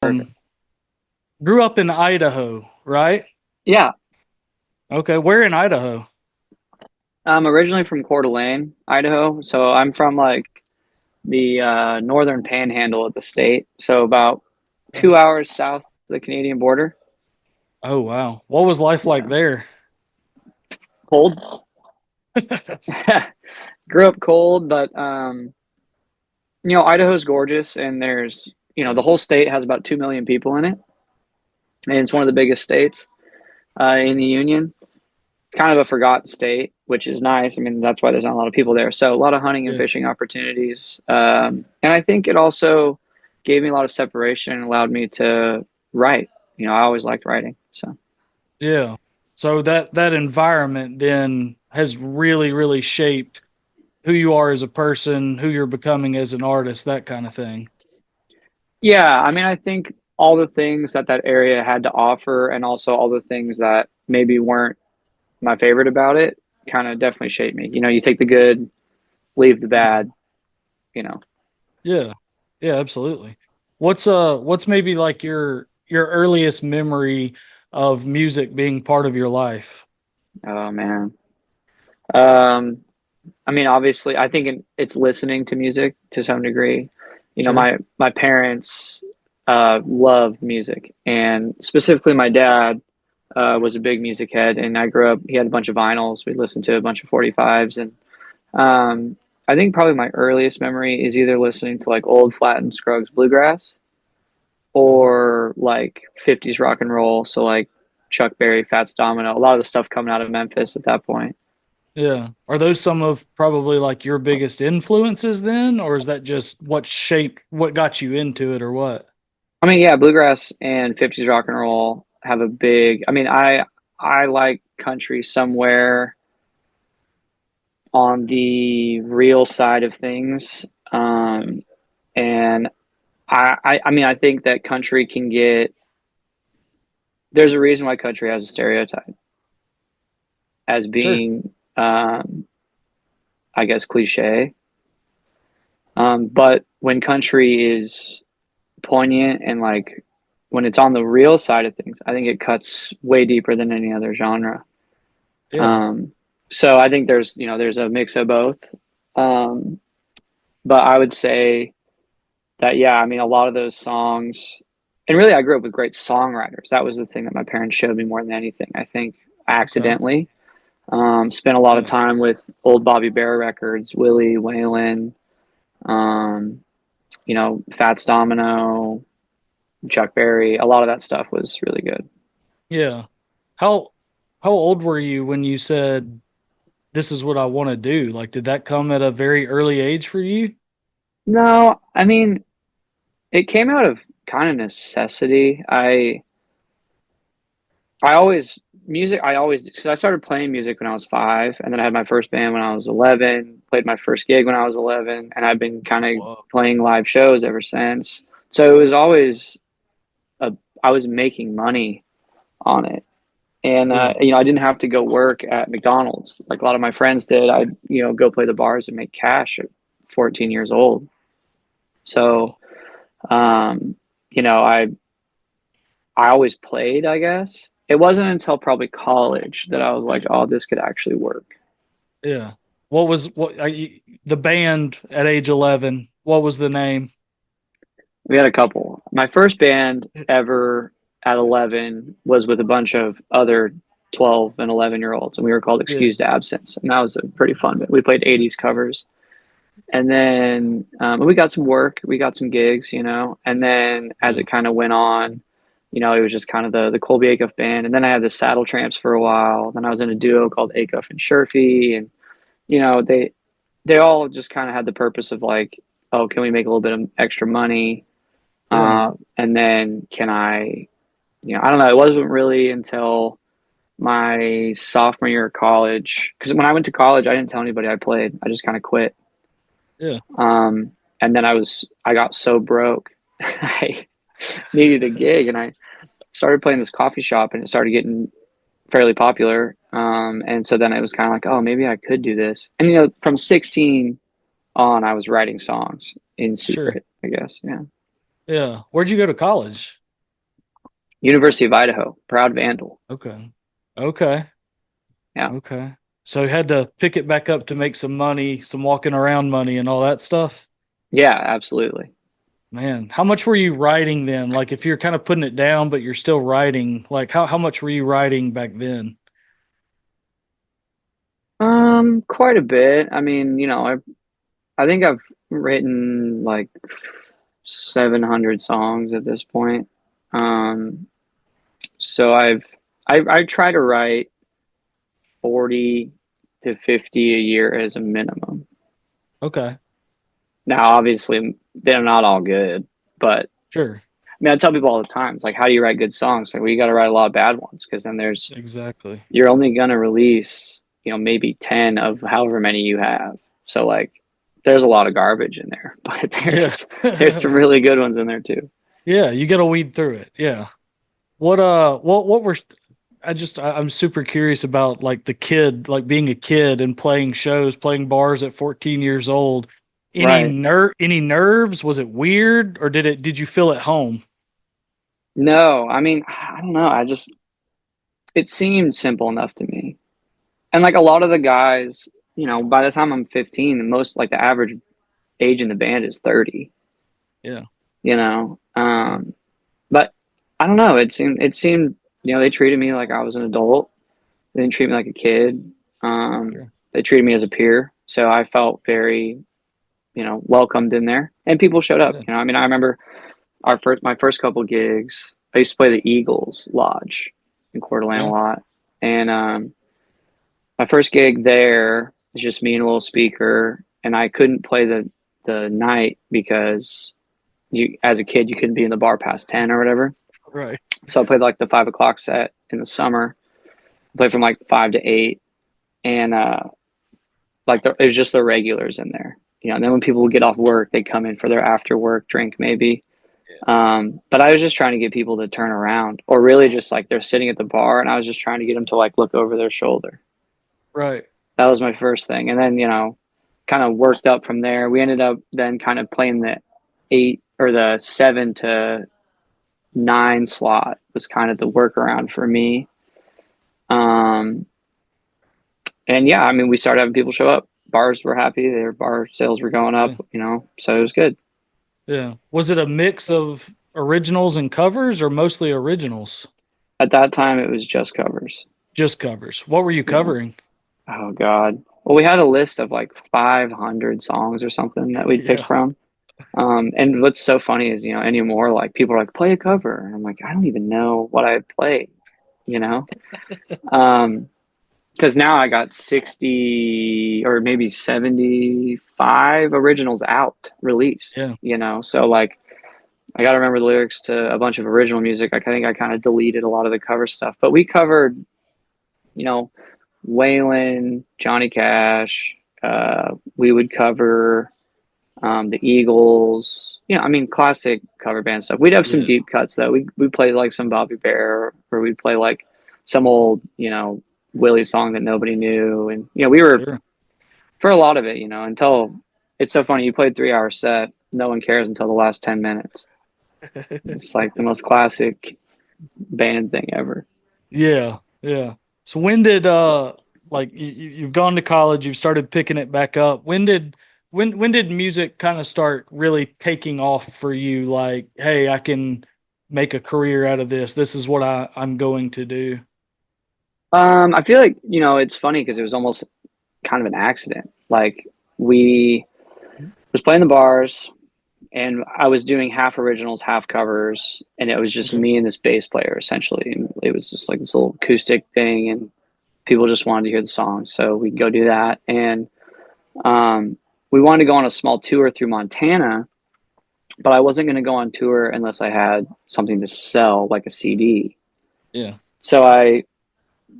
um grew up in Idaho, right? Yeah, Okay, where in Idaho? I'm originally from Coeur d'Alene, Idaho. So I'm from like the northern panhandle of the state. So about Okay. 2 hours south of the Canadian border. Oh wow. What was life like Yeah. there? Cold. Grew up cold, but Idaho's gorgeous and there's, Yeah. the whole state has about 2 million people in it. And it's one of the biggest states in the union. It's kind of a forgotten state, which is nice. I mean, that's why there's not a lot of people there. So a lot of hunting and Yeah. fishing opportunities. And I think it also gave me a lot of separation and allowed me to write. I always liked writing. So Yeah. So that environment then has really shaped who you are as a person, who you're becoming as an artist, that kind of thing. yeah, I mean, I think all the things that that area had to offer, and also all the things that maybe weren't my favorite about it, kind of definitely shaped me. You take the good, leave the Mhm. bad. You know. Yeah. Yeah, absolutely. What's maybe like your earliest memory of music being part of your life? Oh man. Um, I mean, obviously, I think it's listening to music to some degree. Sure. My parents loved music, and specifically, my dad was a big music head, and I grew up. He had a bunch of vinyls. We listened to a bunch of 45s, and um, I think probably my earliest memory is either listening to like old Flatt and Scruggs bluegrass Okay. or like 50s rock and roll. So like Chuck Berry, Fats Domino, a lot of the stuff coming out of Memphis at that point. Yeah. Are those some of probably like your biggest influences then, or is that just what shaped what got you into it or what? I mean, yeah, bluegrass and 50s rock and roll have a big. I mean, I like country somewhere on the real side of things, Yeah. and I mean, I think that country can get. There's a reason why country has a stereotype as Sure. being, I guess, cliche. But when country is poignant and like when it's on the real side of things, I think it cuts way deeper than any other genre. Yeah. Um, so I think there's a mix of both. Um, but I would say that yeah, I mean a lot of those songs, and really I grew up with great songwriters. That was the thing that my parents showed me more than anything. I think Okay. accidentally spent a lot of Yeah. time with old Bobby Bear records, Willie Waylon, um, Fats Domino, Chuck Berry. A lot of that stuff was really good. Yeah. How how old were you when you said this is what I want to do? Like did that come at a very early age for you? No, I mean it came out of kind of necessity. I always music. I always because I started playing music when I was 5, and then I had my first band when I was 11. Played my first gig when I was 11, and I've been kind of Whoa. playing live shows ever since. So it was always a. I was making money on it, and Yeah. I didn't have to go work at McDonald's like a lot of my friends did. I'd go play the bars and make cash at 14 years old. So Wow. um, you know, I always played, I guess. It wasn't until probably college that I was like, oh, this could actually work. Yeah. What was the band at age 11? What was the name? We had a couple. My first band ever at 11 was with a bunch of other 12 and 11-year olds, and we were called Yeah. Excused Absence. And that was a pretty fun bit. We played 80s covers. And then we got some work, we got some gigs, and then as Yeah. it kind of went on, it was just kind of the Colby Acuff band. And then I had the Saddle Tramps for a while. Then I was in a duo called Acuff and Sherfy, and they all just kind of had the purpose of like, oh, can we make a little bit of extra money? Yeah. And then can I don't know. It wasn't really until my sophomore year of college, because when I went to college, I didn't tell anybody I played. I just kind of quit. Yeah. And then I got so broke, I needed a gig, and I started playing this coffee shop, and it started getting fairly popular. And so then it was kind of like, oh, maybe I could do this. And from 16 on, I was writing songs in Sure. secret, I guess. Yeah. Yeah. Where'd you go to college? University of Idaho, proud Vandal. Okay. Okay. Yeah, Okay. So you had to pick it back up to make some money, some walking around money and all that stuff. yeah, absolutely. Man, how much were you writing then? Like if you're kind of putting it down, but you're still writing, like how much were you writing back then? Quite a bit. I mean, I think I've written like 700 songs at this point. Um, so I try to write 40 to 50 a year as a minimum. Okay. Now, obviously, they're not all good, but Sure. I mean, I tell people all the time, it's like, how do you write good songs? Like, well, you got to write a lot of bad ones because then Exactly. you're only going to release, maybe 10 of however many you have. So, like, there's a lot of garbage in there, but Yeah. there's some really good ones in there too. Yeah, you got to weed through it. Yeah. What were I'm super curious about like the kid, like being a kid and playing shows, playing bars at 14 years old. Right. Any nerves? Was it weird or did you feel at home? No, I mean, I don't know. It seemed simple enough to me. And like a lot of the guys, by the time I'm 15, like the average age in the band is 30, Yeah. you know. But I don't know. It seemed, they treated me like I was an adult. They didn't treat me like a kid. Sure. They treated me as a peer. So I felt very, welcomed in there. And people showed up. Yeah. I mean, I remember my first couple gigs. I used to play the Eagles Lodge in Coeur d'Alene a Yeah. lot. And my first gig there was just me and a little speaker, and I couldn't play the night because you as a kid you couldn't be in the bar past 10 or whatever. Right. So I played like the 5 o'clock set in the summer. I played from like 5 to 8, and it was just the regulars in there. And then when people would get off work, they'd come in for their after work drink maybe. But I was just trying to get people to turn around, or really just like they're sitting at the bar, and I was just trying to get them to like look over their shoulder. Right. That was my first thing, and then kind of worked up from there. We ended up then kind of playing the 8 or the 7 to 9 slot was kind of the workaround for me. Um, and yeah, I mean, we started having people show up. Bars were happy; their bar sales were going up. Yeah. So it was good. Yeah. Was it a mix of originals and covers or mostly originals? At that time, it was just covers. Just covers. What were you Yeah. covering? Oh God. Well, we had a list of like 500 songs or something that we'd pick Yeah. from. And what's so funny is, anymore, like people are like, play a cover. And I'm like, I don't even know what I played, you know? Um, because now I got 60 or maybe 75 originals out released, Yeah. So like I got to remember the lyrics to a bunch of original music. I think I kind of deleted a lot of the cover stuff, but we covered, you know, Waylon, Johnny Cash. We would cover the Eagles. I mean, classic cover band stuff. We'd have some Yeah. deep cuts though. We'd play like some Bobby Bear, or we'd play like some old, Willie song that nobody knew. And we were Sure. for a lot of it, until it's so funny. You played 3 hour set, no one cares until the last 10 minutes. It's like the most classic band thing ever. Yeah, yeah. So when did like you've gone to college, you've started picking it back up. When did music kind of start really taking off for you? Like, hey, I can make a career out of this. This is what I'm going to do. I feel like it's funny because it was almost kind of an accident. Like we was playing the bars, and I was doing half originals, half covers, and it was just Okay. me and this bass player essentially. And it was just like this little acoustic thing, and people just wanted to hear the song, so we could go do that. And um, we wanted to go on a small tour through Montana, but I wasn't going to go on tour unless I had something to sell, like a CD. Yeah. So I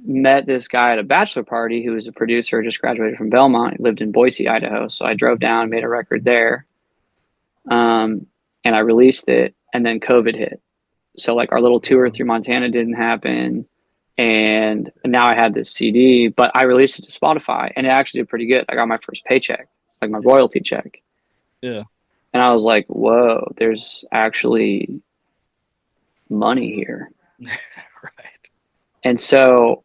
met this guy at a bachelor party who was a producer, just graduated from Belmont. He lived in Boise, Idaho. So I drove down, made a record there, um, and I released it. And then COVID hit. So like our little tour through Montana didn't happen, and now I had this CD, but I released it to Spotify, and it actually did pretty good. I got my first paycheck, like my royalty check, Yeah. And I was like, whoa, there's actually money here. Right. And so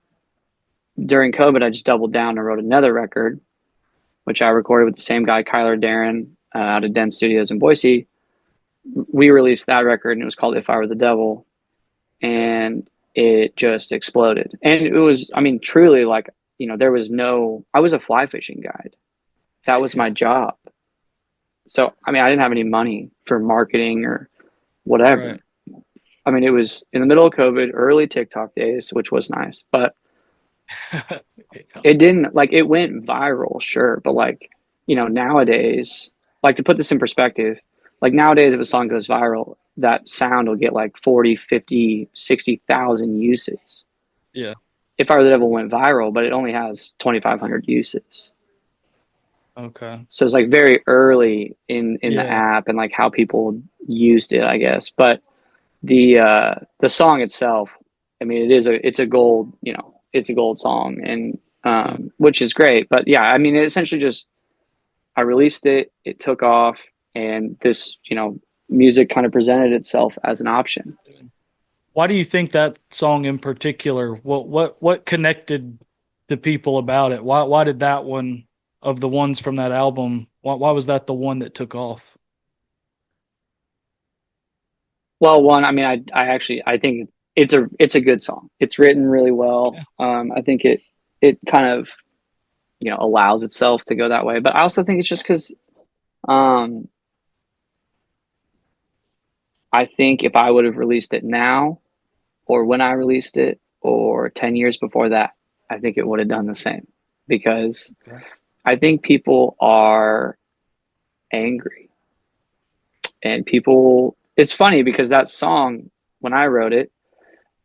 during COVID, I just doubled down and wrote another record, which I recorded with the same guy, Kyler Darren, out of Den Studios in Boise. We released that record and it was called If I Were the Devil. Yeah. And it just exploded. And it was, I mean, truly like, there was no, I was a fly fishing guide. That was my Yeah. job. So, I mean, I didn't have any money for marketing or whatever. Right. I mean, it was in the middle of COVID, early TikTok days, which was nice, but Yeah. it didn't like it went viral, sure. But like, nowadays, like to put this in perspective, like nowadays, if a song goes viral, that sound will get like 40, 50, 60,000 uses. Yeah. If I Were the Devil went viral, but it only has 2,500 uses. Okay. So it's like very early in the Yeah. app and like how people used it, I guess. But the song itself, I mean, it's a gold, it's a gold song, and Yeah. which is great. But yeah, I mean, it essentially just I released it, it took off, and this music kind of presented itself as an option. Why do you think that song in particular? What connected to people about it? Why did that one of the ones from that album? Why was that the one that took off? Well, one, I mean, I actually I think it's a good song. It's written really well. Yeah. I think it kind of allows itself to go that way. But I also think it's just because um, I think if I would have released it now or when I released it or 10 years before that, I think it would have done the same because Okay. I think people are angry and people, it's funny because that song, when I wrote it,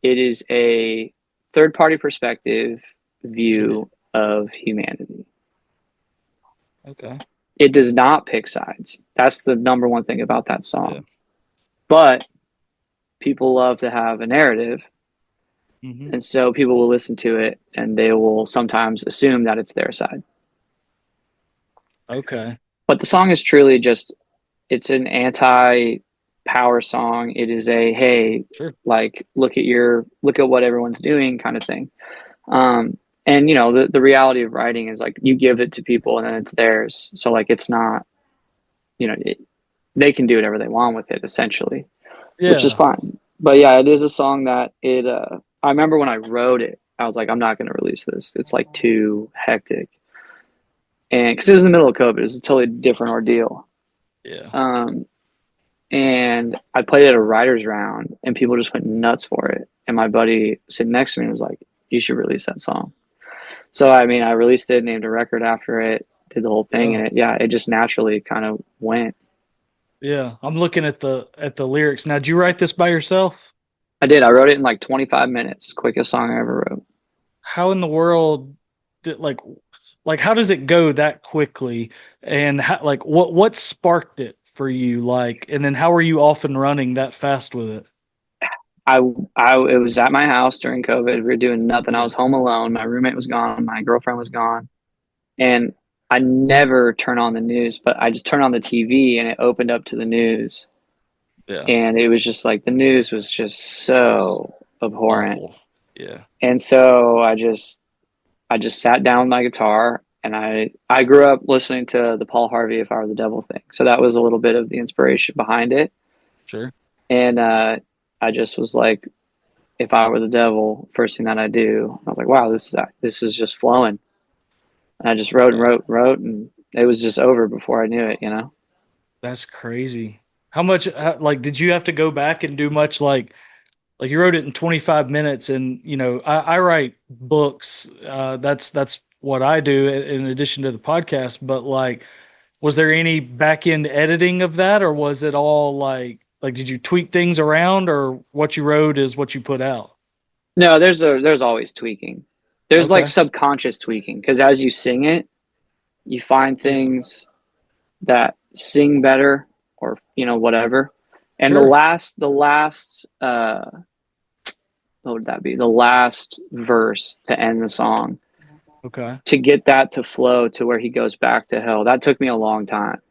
it is a third party perspective Yeah. view of humanity. Okay. It does not pick sides. That's the number one thing about that Yeah. song. But people love to have a narrative. Hmm. And so people will listen to it and they will sometimes assume that it's their side. Okay. But the song is truly just, it's an anti power song. It is a, hey, Sure. like, look at what everyone's doing kind of thing. And the reality of writing is like you give it to people and then it's theirs. So like, it's not, you know, it, they can do whatever they want with it essentially, which is Yeah. fine. But yeah, it is a song that I remember when I wrote it, I was like, I'm not going to release this. It's like too hectic. And because it was in the middle of COVID, it was a totally different ordeal. Yeah. Um, and I played it at a writer's round and people just went nuts for it. And my buddy sitting next to me was like, you should release that song. So, I mean, I released it, named a record after it, did the whole thing. Yeah. And it just naturally kind of went. Yeah. I'm looking at the lyrics. Now, did you write this by yourself? I did. I wrote it in like 25 minutes, quickest song I ever wrote. How in the world did like how does it go that quickly? And how, like what sparked it for you? Like, and then how are you off and running that fast with it? I, it was at my house during COVID. We were doing nothing. I Yeah. was home alone. My roommate was gone. My girlfriend was gone. And I never turn on the news, but I just turned on the TV and it opened up to the news. Yeah. And it was just like the news was just so abhorrent. Awful. Yeah. And so I just sat down with my guitar and I grew up listening to the Paul Harvey If I Were the Devil thing. So that was a little bit of the inspiration behind it. Sure. And I just was like, if I were the devil, first thing that I do, I was like, wow, this is just flowing. And I just wrote and Yeah. wrote and wrote, and it was just over before I knew it. That's crazy. How much like did you have to go back and do much like you wrote it in 25 minutes and I write books that's what I do in addition to the podcast, but like was there any back end editing of that or was it all like did you tweak things around or what you wrote is what you put out? No, there's always tweaking. There's like Okay. subconscious tweaking because as you sing it, you find Yeah. things that sing better or whatever. And Sure. the last what would that be? The last verse to end the song Okay. to get that to flow to where he goes back to hell. That took me a long time.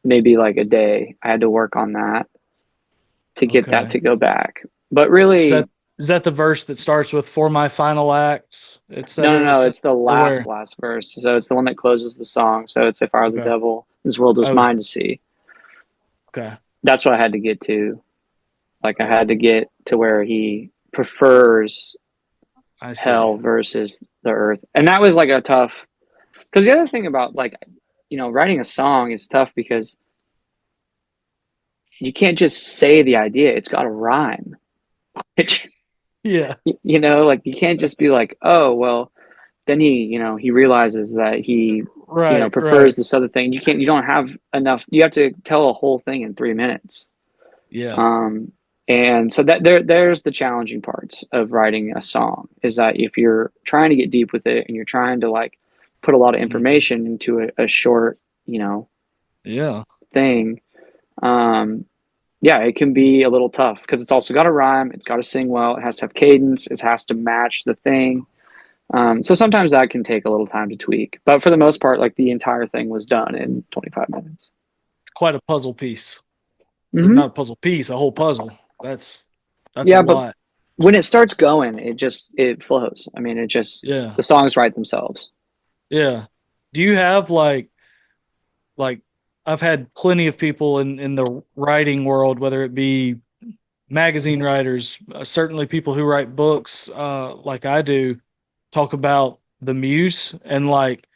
maybe like a day. I had to work on that to get that Okay. to go back. But Is that really, is that the verse that starts with "For my final act," et no, no, cetera, et no. cetera? It's the Or where? last verse. So it's the one that closes the song. So it's if I were the Okay. devil, this world was Oh, mine to see. okay. That's what I had to get to. Like I Yeah, had to get to where he prefers I see. hell versus the earth. And that was like a tough, because the other thing about like, writing a song is tough because you can't just say the idea. It's got to rhyme. It, Yeah. like you can't just be like, oh, well, then he realizes that he, Right, prefers right. this other thing. You don't have enough. You have to tell a whole thing in 3 minutes. Yeah. Um, and so there's the challenging parts of writing a song is that if you're trying to get deep with it and you're trying to like put a lot of Mhm. information into a short, Yeah. thing, um, yeah, it can be a little tough because it's also got to rhyme, it's got to sing well, it has to have cadence, it has to match the thing. So sometimes that can take a little time to tweak, but for the most part, like the entire thing was done in 25 minutes. Quite a puzzle piece. Or Hmm. not a puzzle piece, a whole puzzle. That's a Yeah, but lot. when it starts going, it flows. I mean, it just Yeah. the songs write themselves. Yeah. Do you have like I've had plenty of people in the writing world, whether it be magazine writers, certainly people who write books, like I do, talk about the muse and like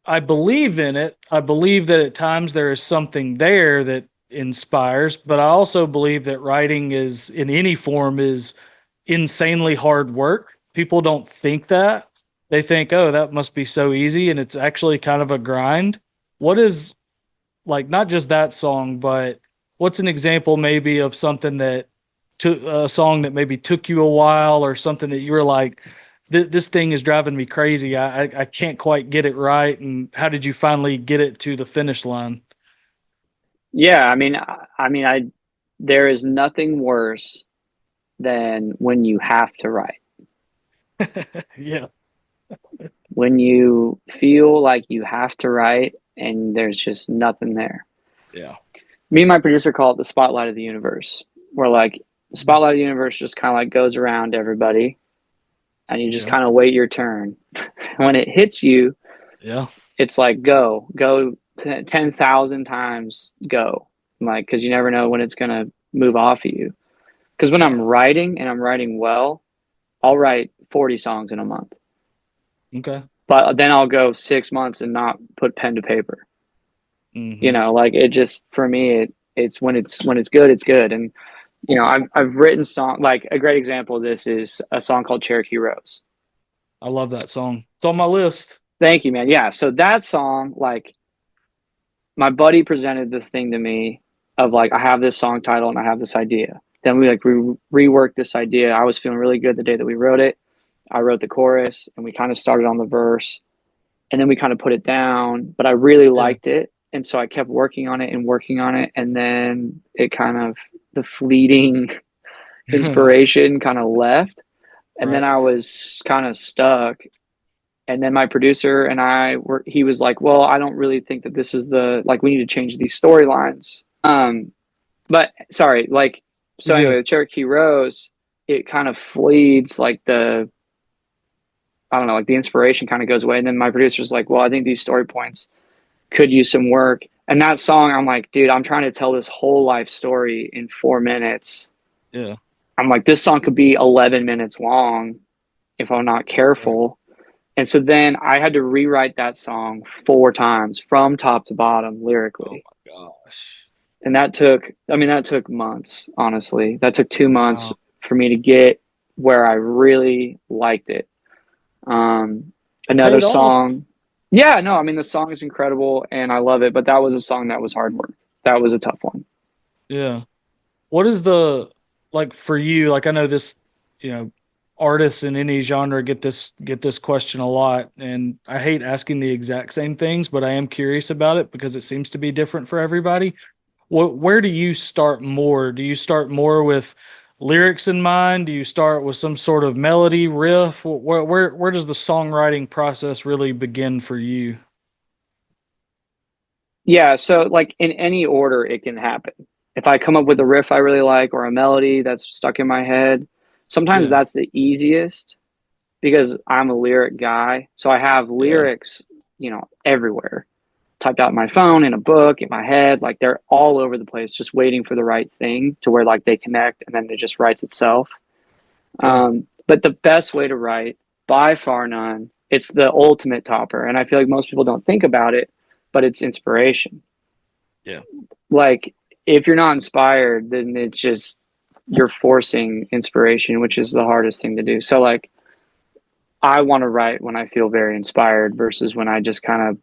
I believe in it. I believe that at times there is something there that inspires, but I also believe that writing is in any form is insanely hard work. People don't think that. They think, "Oh, that must be so easy," and it's actually kind of a grind. What is like not just that song, but what's an example maybe of something that took a song that maybe took you a while or something that you were like, this thing is driving me crazy. I can't quite get it right. And how did you finally get it to the finish line? Yeah, I there is nothing worse than when you have to write. Yeah. When you feel like you have to write and there's just nothing there. Yeah. Me and my producer call it the spotlight of the universe. Where like the spotlight of the universe just kind of like goes around everybody and you just Yeah. kind of wait your turn. When it hits you, Yeah. it's like go 10,000 times go. Like, because you never know when it's going to move off of you. Because when I'm Yeah. writing and I'm writing well, I'll write 40 songs in a month. Okay. But then I'll go 6 months and not put pen to paper. Hmm. Like it just, for me, it's when it's good, it's good. And, I've written song, like a great example of this is a song called Cherokee Rose. I love that song. It's on my list. Thank you, man. Yeah. So that song, like, my buddy presented the thing to me of like I have this song title and I have this idea. Then we like reworked this idea. I was feeling really good the day that we wrote it. I wrote the chorus and we kind of started on the verse and then we kind of put it down, but I really Yeah. liked it and so I kept working on it and working on it and then it kind of the fleeting inspiration kind of left and then Right. I was kind of stuck and then my producer and he was like, well, I don't really think that this is like, we need to change these storylines. But sorry, like, so You're anyway, good. the Cherokee Rose, it kind of fleets like I don't know, like the inspiration kind of goes away. And then my producer's like, well, I think these story points could use some work. And that song, I'm like, dude, I'm trying to tell this whole life story in 4 minutes. Yeah. I'm like, this song could be 11 minutes long if I'm not Right. careful. And so then I had to rewrite that song 4 times from top to bottom Oh lyrically. my gosh. And that took months, honestly. That took 2 months Wow. for me to get where I really liked it. It Another paid off. song. Yeah, no, I mean, the song is incredible and I love it, but that was a song that was hard work. That was a tough one. Yeah. What is the like for you? Like I know this, you know, artists in any genre get this question a lot, and I hate asking the exact same things, but I am curious about it because it seems to be different for everybody. Where do you start more? Do you start more with lyrics in mind? Do you start with some sort of melody riff? Where does the songwriting process really begin for you? Yeah, so like in any order it can happen. If I come up with a riff I really like or a melody that's stuck in my head, sometimes Yeah. that's the easiest because I'm a lyric guy. So I have Yeah. lyrics, everywhere. Typed out in my phone, in a book, in my head, like they're all over the place, just waiting for the right thing to where like they connect and then it just writes itself. Yeah. But the best way to write, by far none, it's the ultimate topper. And I feel like most people don't think about it, but it's inspiration. Yeah. Like if you're not inspired, then it's just you're forcing inspiration, which is the hardest thing to do. So like I want to write when I feel very inspired versus when I just kind of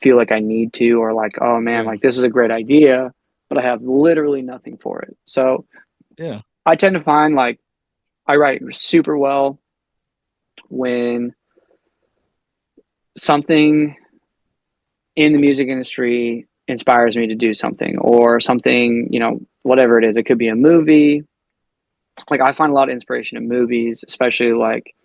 feel like I need to, or like, oh man, Yeah. like this is a great idea, but I have literally nothing for it. So Yeah. I tend to find like I write super well when something in the music industry inspires me to do something or something, whatever it is. It could be a movie. Like I find a lot of inspiration in movies, especially like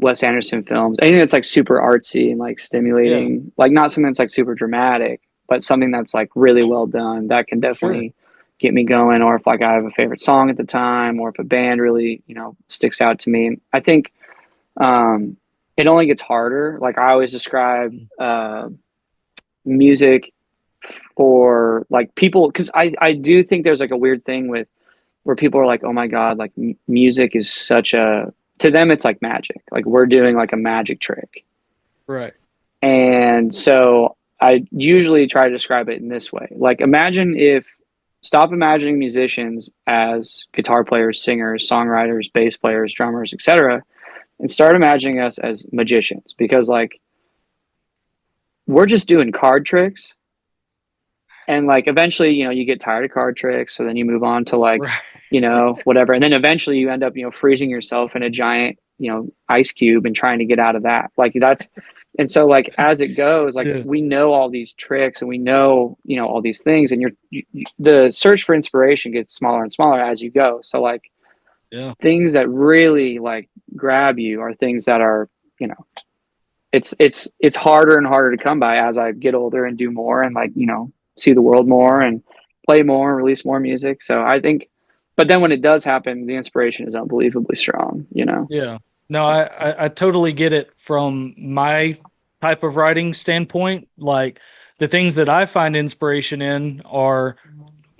Wes Anderson films. Anything that's like super artsy and like Yeah. stimulating, like not something that's like super dramatic, but something that's like really well done. That can Sure. definitely get me going. Or if like I have a favorite song at the time, or if a band really, sticks out to me. I think um, it only gets harder. Like I always describe music for like people because I do think there's like a weird thing with where people are like, oh my God, like music is such a, to them, it's like magic. Like we're doing like a magic trick. Right. And so I usually try to describe it in this way. Like imagine if, stop imagining musicians as guitar players, singers, songwriters, bass players, drummers, etc., and start imagining us as magicians because like we're just doing card tricks and like eventually you get tired of card tricks so then you move on to like Right. whatever and then eventually you end up freezing yourself in a giant ice cube and trying to get out of that like that's and so like as it goes like Yeah. we know all these tricks and we know all these things and the search for inspiration gets smaller and smaller as you go so like Yeah. things that really like grab you are things that are you know it's harder and harder to come by as I get older and do more and like see the world more and play more, release more music. So I think, but then when it does happen, the inspiration is unbelievably strong. Yeah. No, I totally get it from my type of writing standpoint. Like the things that I find inspiration in are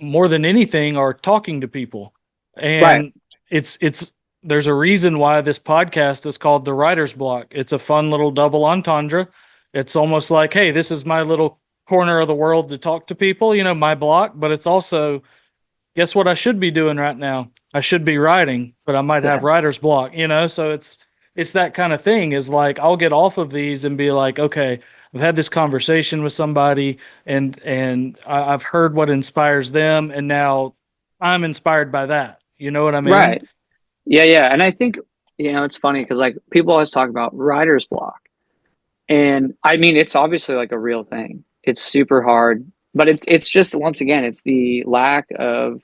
more than anything are talking to people. Right, And it's there's a reason why this podcast is called The Writer's Block. It's a fun little double entendre. It's almost like, hey, this is my little corner of the world to talk to people, my block, but it's also guess what I should be doing right now? I should be writing, but I might have yeah, writer's block. So it's that kind of thing is like I'll get off of these and be like, okay, I've had this conversation with somebody and I've heard what inspires them and now I'm inspired by that. You know what I mean? right, yeah, yeah. And I think it's funny because like people always talk about writer's block, and I mean it's obviously like a real thing. It's super hard, but it's just once again it's the lack of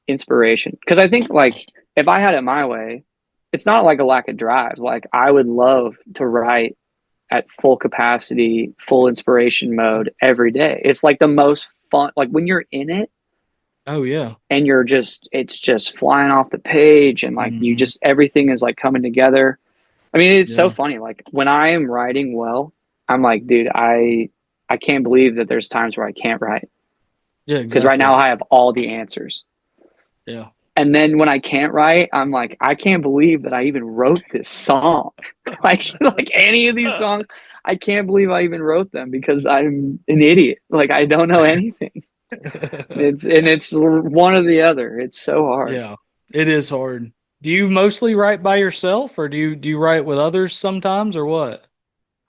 inspiration. Because I think like if I had it my way, it's not like a lack of drive. Like I would love to write at full capacity, full inspiration mode every day. It's like the most fun. Like when you're in it Oh yeah. and it's just flying off the page and like you Hmm. just everything is like coming together. I mean, it's so Yeah. funny. Like when I am writing well, I'm like, dude, I can't believe that there's times where I can't write Yeah, because right now exactly. I have all the answers. Yeah. And then when I can't write, I'm like, I can't believe that I even wrote this song. like any of these songs, I can't believe I even wrote them because I'm an idiot. Like I don't know anything. It's one or the other. It's so hard. Yeah. It is hard. Do you mostly write by yourself or do you write with others sometimes or what?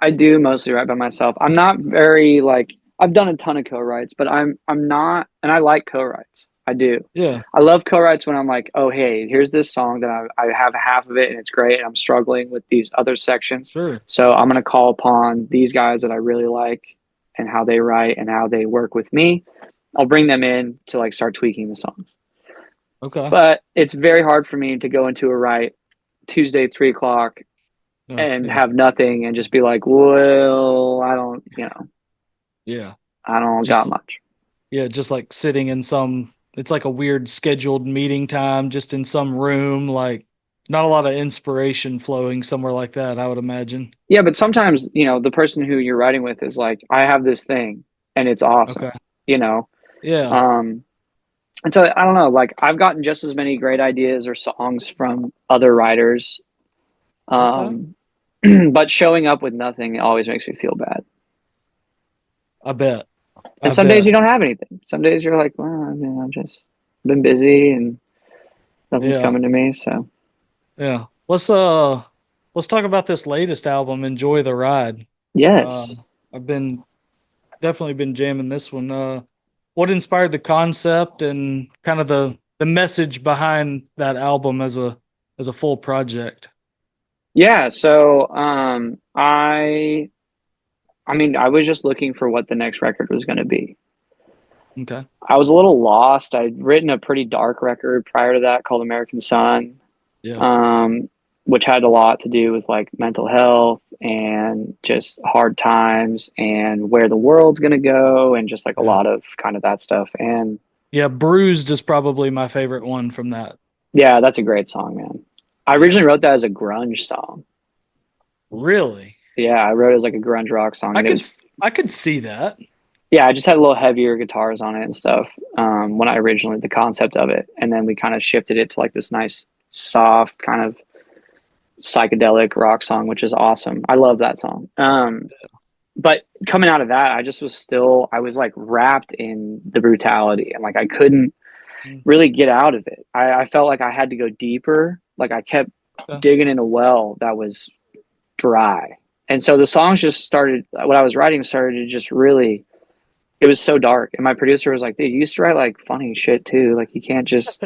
I do mostly write by myself. I'm not very like I've done a ton of co-writes, but I'm not and I like co-writes. I do. Yeah. I love co-writes when I'm like, oh hey, here's this song that I have half of it and it's great and I'm struggling with these other sections. Sure. So I'm gonna call upon these guys that I really like and how they write and how they work with me. I'll bring them in to like start tweaking the songs. Okay. But it's very hard for me to go into a write Tuesday 3 o'clock Oh, and yeah. have nothing and just be like, well, I don't. Yeah. I don't got Just much. yeah, just like sitting in some, it's like a weird scheduled meeting time, just in some room, like not a lot of inspiration flowing somewhere like that, I would imagine. Yeah, but sometimes, the person who you're writing with is like, I have this thing and it's awesome, Okay. you know? Yeah. Um, and so I don't know, like I've gotten just as many great ideas or songs from other writers. Okay. Um, but showing up with nothing always makes me feel bad. I bet. And I some days you bet. don't have anything. Some days you're like, well, I mean, I've just been busy and nothing's Yeah. coming to me. So, Yeah. Let's talk about this latest album, Enjoy the Ride. Uh yes. I've been definitely been jamming this one. What inspired the concept and kind of the message behind that album as a full project? Yeah. So, I mean, I was just looking for what the next record was going to be. Okay. I was a little lost. I'd written a pretty dark record prior to that called American Sun, Yeah. um, which had a lot to do with like mental health and just hard times and where the world's going to go and just like a Yeah. lot of kind of that stuff. And Yeah, Bruised is probably my favorite one from that. yeah, that's a great song, man. I Yeah. originally wrote that as a grunge song. Really? Yeah, I wrote it as like a grunge rock song, I and it could was I could see that. yeah, I just had a little heavier guitars on it and stuff when I originally the concept of it, and then we kind of shifted it to like this nice, soft kind of psychedelic rock song, which is awesome. I love that song. But coming out of that, I was like wrapped in the brutality, and like I couldn't Mm, really get out of it. I felt like I had to go deeper. Like I kept okay. digging in a well that was dry. And so the songs just started, what I was writing started to just really, it was so dark. And my producer was like, dude, you used to write like funny shit too. Like you can't just,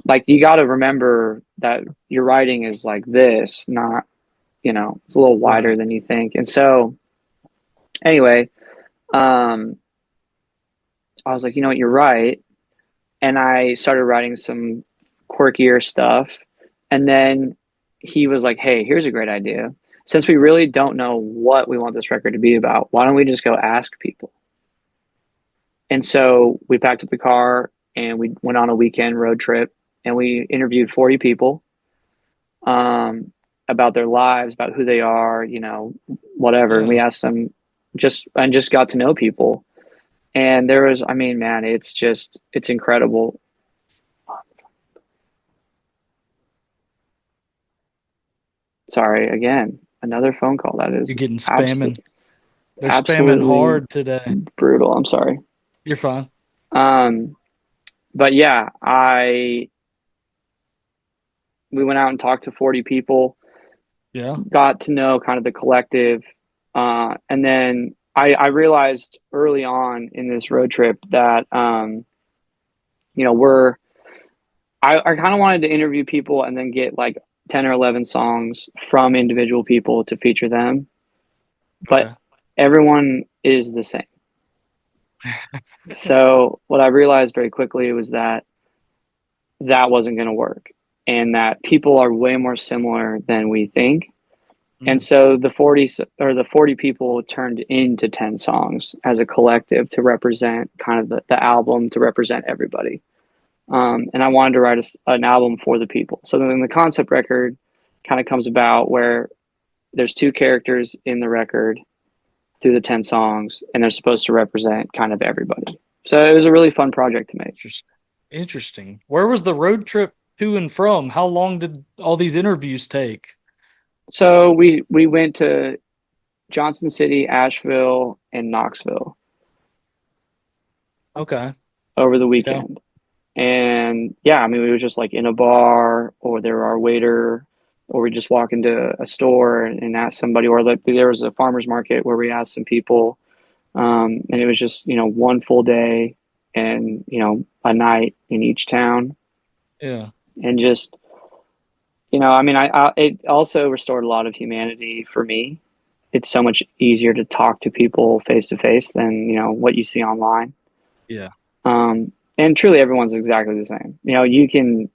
like, you got to remember that your writing is like this, not, it's a little wider Right. than you think. And so, anyway, um, I was like, you know what, you're right. And I started writing some quirkier stuff. And then he was like, hey, here's a great idea. Since we really don't know what we want this record to be about, why don't we just go ask people? And so we packed up the car and we went on a weekend road trip and we interviewed 40 people um, about their lives, about who they are, whatever. And we Yeah. asked them just got to know people. And there was, I mean, man, it's incredible. Sorry, again, another phone call. That You're is getting absolutely, spamming. They're spamming absolutely hard today. brutal. I'm sorry. You're fine. Um, but yeah, we went out and talked to 40 people, Yeah. got to know kind of the collective. And then I realized early on in this road trip that, you know, I kind of wanted to interview people and then get like 10 or 11 songs from individual people to feature them. But Okay. everyone is the same. So what I realized very quickly was that that wasn't going to work and that people are way more similar than we think. And Mm, so the 40 people turned into 10 songs as a collective to represent kind of the album, to represent everybody. And I wanted to write an album for the people. So then the concept record kind of comes about where there's two characters in the record through the 10 songs, and they're supposed to represent kind of everybody. So it was a really fun project to make. interesting. Interesting. Where was the road trip to and from? How long did all these interviews take? So we went to Johnson City, Asheville, and Knoxville Okay. over the Yeah. weekend. And yeah, I mean, we were just like in a bar, or there were our waiter, or we just walk into a store and ask somebody, or like there was a farmer's market where we asked some people. And it was just, one full day and, a night in each town. Yeah. And just, I mean, it also restored a lot of humanity for me. It's so much easier to talk to people face to face than, what you see online. Yeah. And truly everyone's exactly the same. You can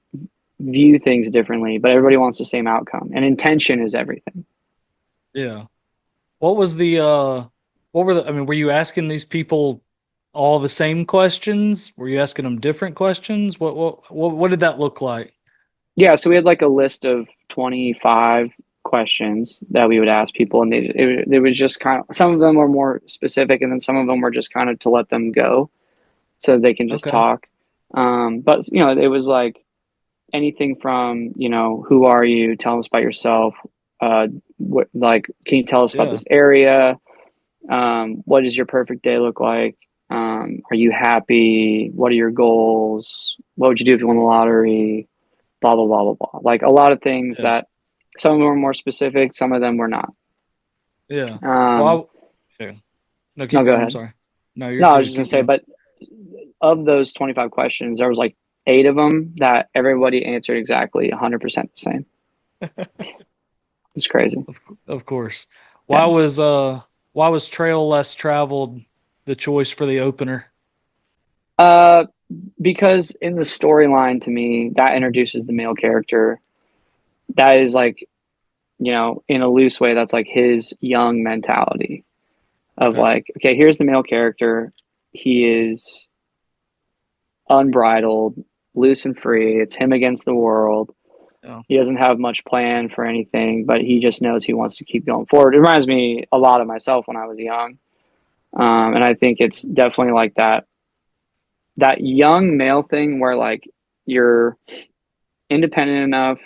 view things differently, but everybody wants the same outcome. And intention is everything. Yeah. What was what were I mean, were you asking these people all the same questions? Were you asking them different questions? What did that look like? Yeah, so we had like a list of 25 questions that we would ask people, and it was just kind of, some of them were more specific, and then some of them were just kind of to let them go so they can just Okay. talk. But it was like anything from, who are you? Tell us about yourself. Can you tell us about Yeah. this area? What does your perfect day look like? Are you happy? What are your goals? What would you do if you won the lottery? Blah blah blah blah blah. Like a lot of things Yeah. that some of them were more specific, some of them were not. Yeah. Um, Well, yeah. No, no, keep go going. I'm ahead. sorry. No, you're No, I was good. just gonna Keep say, going. but of those 25 questions, there was like eight of them that everybody answered exactly 100% the same. It's crazy. Of course. Yeah. Why was uh why was Trail Less Traveled the choice for the opener? Uh, because in the storyline, to me, that introduces the male character. That is like, in a loose way, that's like his young mentality of Okay. like, okay, here's the male character. He is unbridled, loose and free. It's him against the world. Yeah. He doesn't have much plan for anything, but he just knows he wants to keep going forward. It reminds me a lot of myself when I was young. And I think it's definitely like that young male thing where like you're independent enough,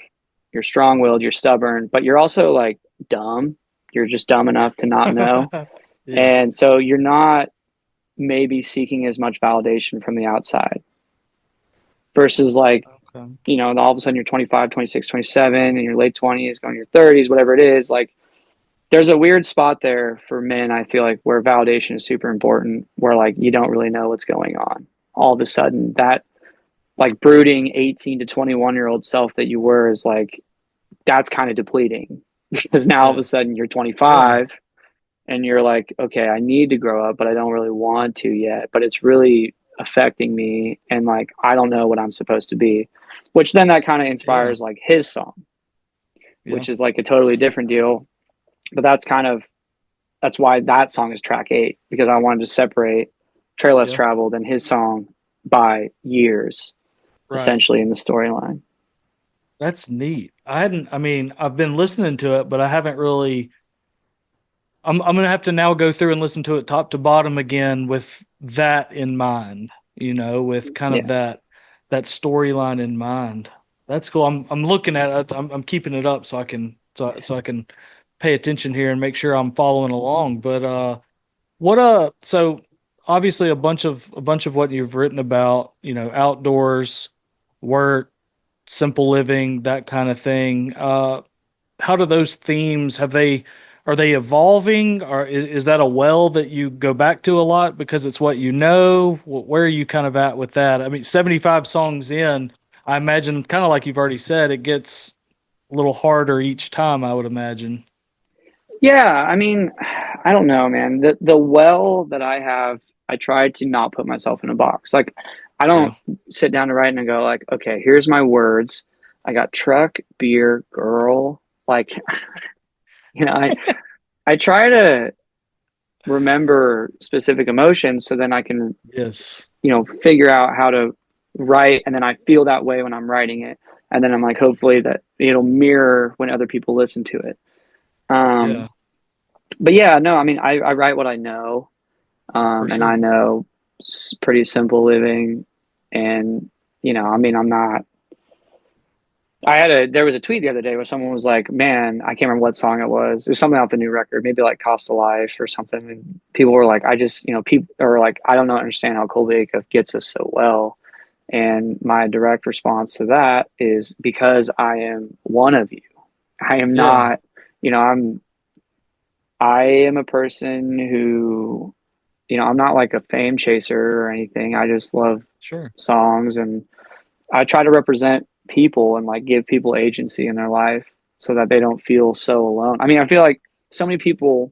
you're strong willed, you're stubborn, but you're also like dumb. You're just dumb enough to not know. Yeah. And so you're not maybe seeking as much validation from the outside versus like, Okay. all of a sudden you're 25, 26, 27, in your late 20s, going to your 30s, whatever it is. Like there's a weird spot there for men, I feel like, where validation is super important, where like you don't really know what's going on. All of a sudden, that like brooding 18 to 21-year-old self that you were is like, that's kind of depleting because now all of Yeah. a sudden you're Yeah. 25 and you're like, okay, I need to grow up, but I don't really want to yet. But it's really affecting me. And like, I don't know what I'm supposed to be, which then that kind of Yeah. inspires like his song, Yeah. which is like a totally different deal. But that's why that song is track eight, because I wanted to separate Trail Less Yeah. Traveled and his song by years, Right. essentially in the storyline. That's neat. I mean, I've been listening to it, but I haven't really I'm gonna have to now go through and listen to it top to bottom again with that in mind, with kind of Yeah. that storyline in mind. That's cool. I'm looking at it. I'm keeping it up so I can pay attention here and make sure I'm following along. But so obviously a bunch of what you've written about, outdoors, work, simple living, that kind of thing. How do those themes are they evolving, or is that a well that you go back to a lot because it's what you know? Where are you kind of at with that? I mean, 75 songs in, I imagine, kind of like you've already said, it gets a little harder each time, I would imagine. Yeah, I mean, I don't know, man. The well that I have, I try to not put myself in a box. Like I Yeah. don't sit down to write and go like, okay, here's my words. I got truck, beer, girl. Like, you know, I try to remember specific emotions so then I can, Yes. figure out how to write, and then I feel that way when I'm writing it. And then I'm like, hopefully that it'll mirror when other people listen to it. Yeah, Um, but yeah, no, I mean, I write what I know. for And I sure. know pretty simple living. And, I mean, I'm not, there was a tweet the other day where someone was like, man, I can't remember what song it was. It was something off the new record, maybe like Cost of Life or something. And people were like, I just, people are like, I don't know, understand how Colby Acuff gets us so well. And my direct response to that is because I am one of you. I am Yeah, not, I am a person who, I'm not like a fame chaser or anything. I just love sure. songs, and I try to represent people and like give people agency in their life so that they don't feel so alone. I mean, I feel like so many people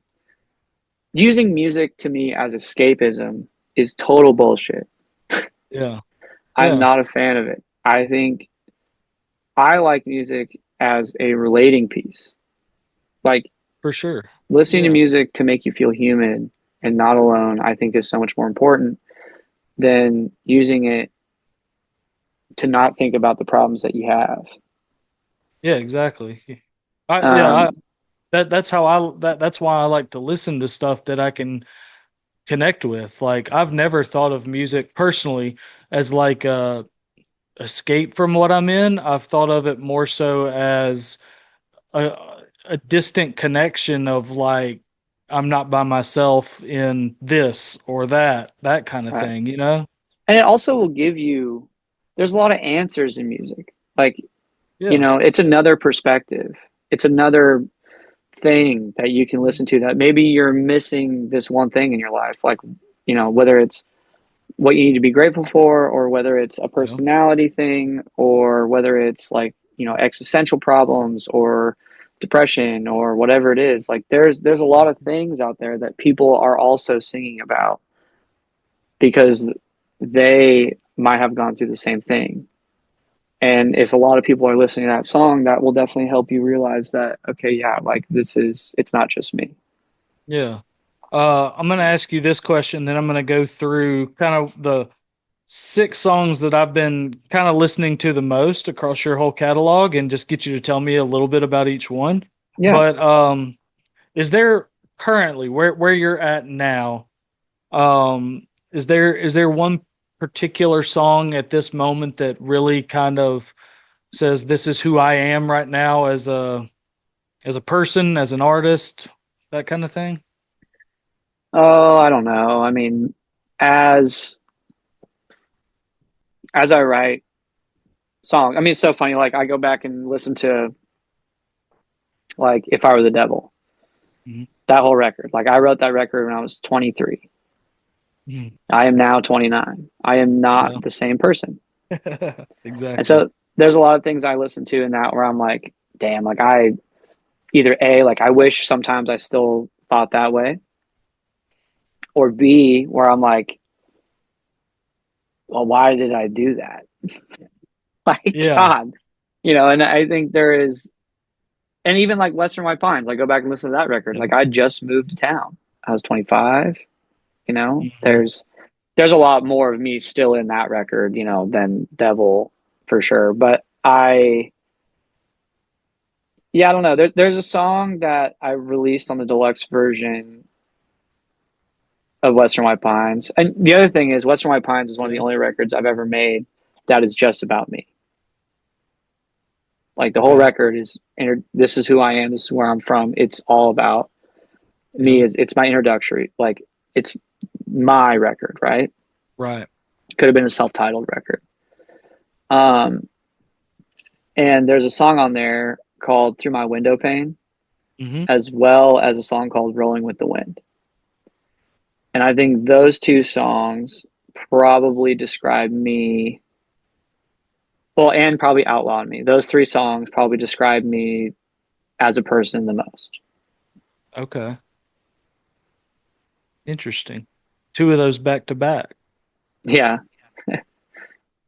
using music to me as escapism is total bullshit. Yeah, I'm yeah, not a fan of it. I think I like music as a relating piece. Like for sure. listening to Yeah, music to make you feel human and not alone, I think is so much more important than using it to not think about the problems that you have. Yeah, exactly. I Um, that's how that's why I like to listen to stuff that I can connect with. Like I've never thought of music personally as like a escape from what I'm in. I've thought of it more so as a a distant connection of like I'm not by myself in this or that kind of right. thing, you know? And it also will give you, there's a lot of answers in music. Like, Yeah. it's another perspective. It's another thing that you can listen to that maybe you're missing this one thing in your life. Like, whether it's what you need to be grateful for, or whether it's a Yeah. personality thing, or whether it's like, existential problems or depression or whatever it is. Like there's a lot of things out there that people are also singing about because they might have gone through the same thing. And if a lot of people are listening to that song, that will definitely help you realize that, okay, yeah, like it's not just me. Yeah. I'm going to ask you this question, then I'm going to go through kind of the six songs that I've been kind of listening to the most across your whole catalog and just get you to tell me a little bit about each one. Yeah. But is there currently where you're at now, is there one particular song at this moment that really kind of says this is who I am right now as a person, as an artist, that kind of thing? Oh, I don't know. I mean, as as I write song, I mean, it's so funny. Like I go back and listen to like If I Were the Devil, Mhm. that whole record. Like I wrote that record when I was 23. Mhm. I am now 29. I am not Yeah. the same person. And Exactly. so there's a lot of things I listen to in that where I'm like, damn, like I either A, like I wish sometimes I still thought that way, or B, where I'm like, well, why did I do that? Like, Yeah. God, and I think there is, and even like Western White Pines, like go back and listen to that record. Yeah. Like I just moved to town. I was 25, Mhm. there's a lot more of me still in that record, than Devil for sure. But yeah, I don't know. There's a song that I released on the deluxe version of Western White Pines. And the other thing is, Western White Pines is one of the Yeah. only records I've ever made that is just about me. Like the whole Okay. record is, this is who I am, this is where I'm from. It's all about me. Yeah. It's my introductory. Like it's my record, right? Right. Could have been a self-titled record. Um, and there's a song on there called Through My Window Pane, Hmm. as well as a song called Rolling with the Wind. And I think those two songs probably describe me, well, and probably outlawed me. Those three songs probably describe me as a person the most. Okay. Interesting. Two of those back to back. Yeah.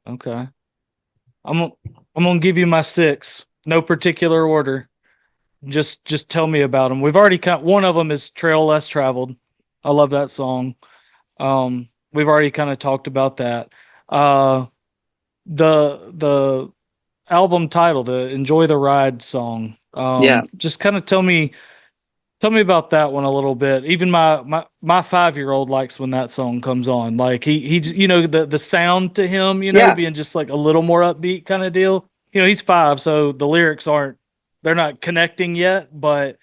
Okay. I'm gonna- I'm gonna give you my six. No particular order. Just tell me about them. We've already cut one of them is Trail Less Traveled. I love that song. We've already kind of talked about that. Uh, the album title, the Enjoy the Ride song. Yeah. Just kind of tell me about that one a little bit. Even my 5-year-old likes when that song comes on. Like the sound to him, Yeah. being just like a little more upbeat kind of deal. He's 5, so the lyrics aren't they're not connecting yet, but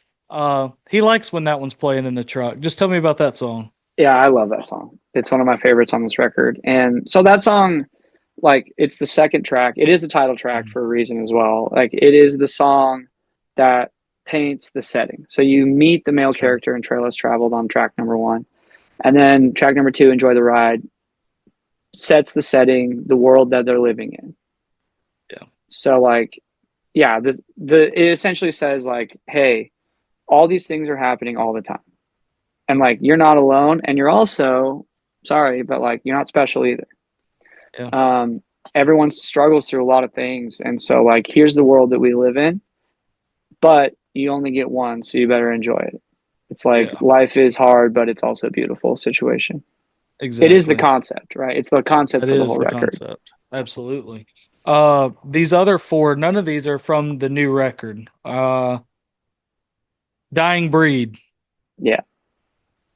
he likes when that one's playing in the truck. Just tell me about that song. Yeah. I love that song. It's one of my favorites on this record. And so that song, like, it's the second track. It is the title track Mhm. for a reason as well. Like, it is the song that paints the setting. So you meet the male Sure. character in Trail Less Traveled on track number one. And then track number two, Enjoy the Ride, sets the setting, the world that they're living in. Yeah. So like, yeah, it essentially says like, hey, all these things are happening all the time. And like you're not alone and you're also sorry, but like you're not special either. Yeah. Um everyone struggles through a lot of things. And so like here's the world that we live in, but you only get one, so you better enjoy it. It's like Yeah, life is hard, but it's also a beautiful situation. It is the exactly. concept, right? It's the concept That for the is whole the record. concept. Absolutely. These other four, none of these are from the new record. Dying Breed, Yeah.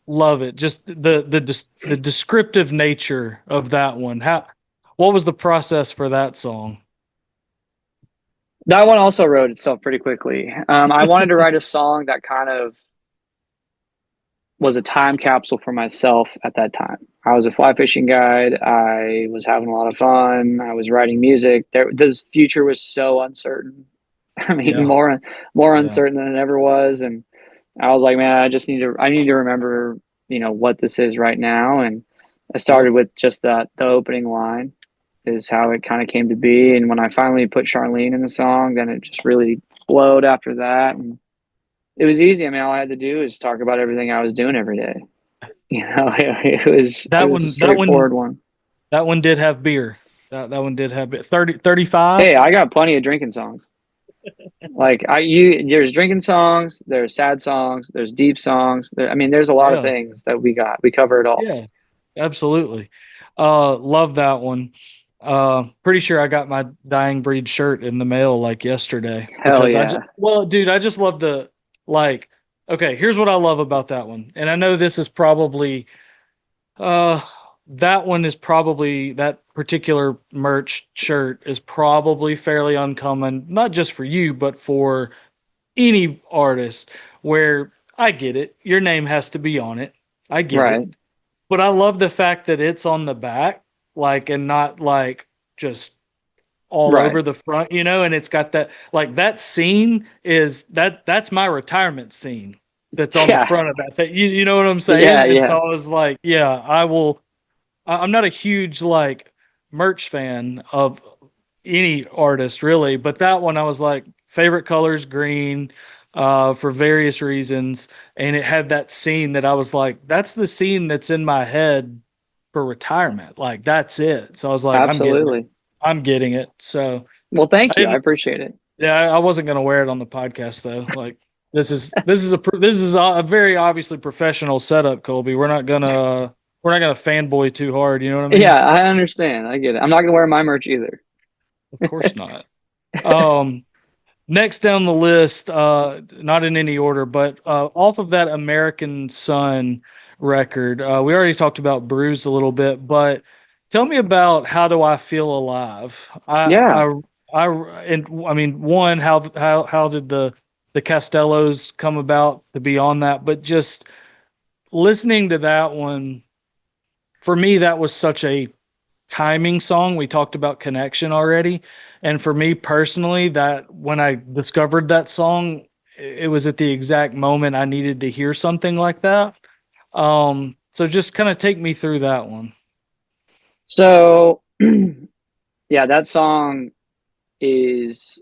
love it. Just the descriptive nature of that one. What was the process for that song? That one also wrote itself pretty quickly. I wanted to write a song that kind of was a time capsule for myself at that time. I was a fly fishing guide. I was having a lot of fun. I was writing music. The future was so uncertain. I mean, Yeah, more yeah, uncertain than it ever was. And I was like, man, I need to remember, what this is right now. And I yep. started with just the opening line is how it kind of came to be. And when I finally put Charlene in the song, then it just really flowed after that. And it was easy. I mean, all I had to do is talk about everything I was doing every day. It That was a one, that one, straightforward one. that one did have beer. That one did have beer. 30, 35. Hey, I got plenty of drinking songs. Like there's drinking songs, there's sad songs, there's deep songs. I mean, there's a lot of Yeah, things that we cover it all. yeah, absolutely. Love that one. Pretty sure I got my Dying Breed shirt in the mail like yesterday Hell because yeah, well, dude, I just love like, okay, here's what I love about that one. And I know this is probably, uh, that one is probably, that particular merch shirt is probably fairly uncommon, not just for you, but for any artist where I get it. Your name has to be on it. I get it. right, But I love the fact that it's on the back, like, and not like just all right. over the front, and it's got that, like, that scene that's my retirement scene that's on the Yeah, front of that. You know what I'm saying? yeah, And so yeah, I was like, yeah, I will. I'm not a huge like merch fan of any artist really, but that one I was like, favorite colors green, for various reasons, and it had that scene that I was like, that's the scene that's in my head for retirement. Like that's it. So I was like, I'm getting it. absolutely. I'm getting it. So Well, I thank you. I didn't. appreciate it. Yeah, I wasn't gonna wear it on the podcast though. Like this is a very obviously professional setup, Colby. We're not gonna fanboy too hard. You know what I Yeah, mean? I understand. I get it. I'm not gonna wear my merch either. Of course not. Um, Next down the list, not in any order, but off of that American Sun record, we already talked about Bruised a little bit, but tell me about How Do I Feel Alive? Yeah. And I mean, one, how did the Castellos come about to be on that? But just listening to that one, for me, that was such a timing song. We talked about connection already. And for me personally, that when I discovered that song, it was at the exact moment I needed to hear something like that. So just kind of take me through that one. So, yeah, that song is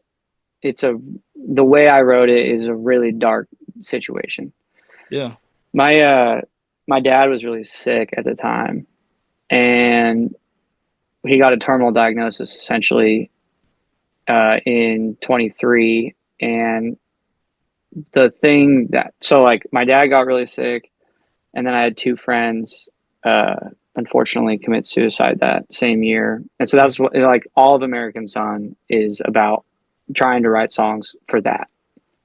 it's a the way I wrote it is a really dark situation. Yeah. My my dad was really sick at the time, and he got a terminal diagnosis essentially in 23. And the thing that so like my dad got really sick, and then I had two friends unfortunately commit suicide that same year. And so that's what like all of American Son is about, trying to write songs for that.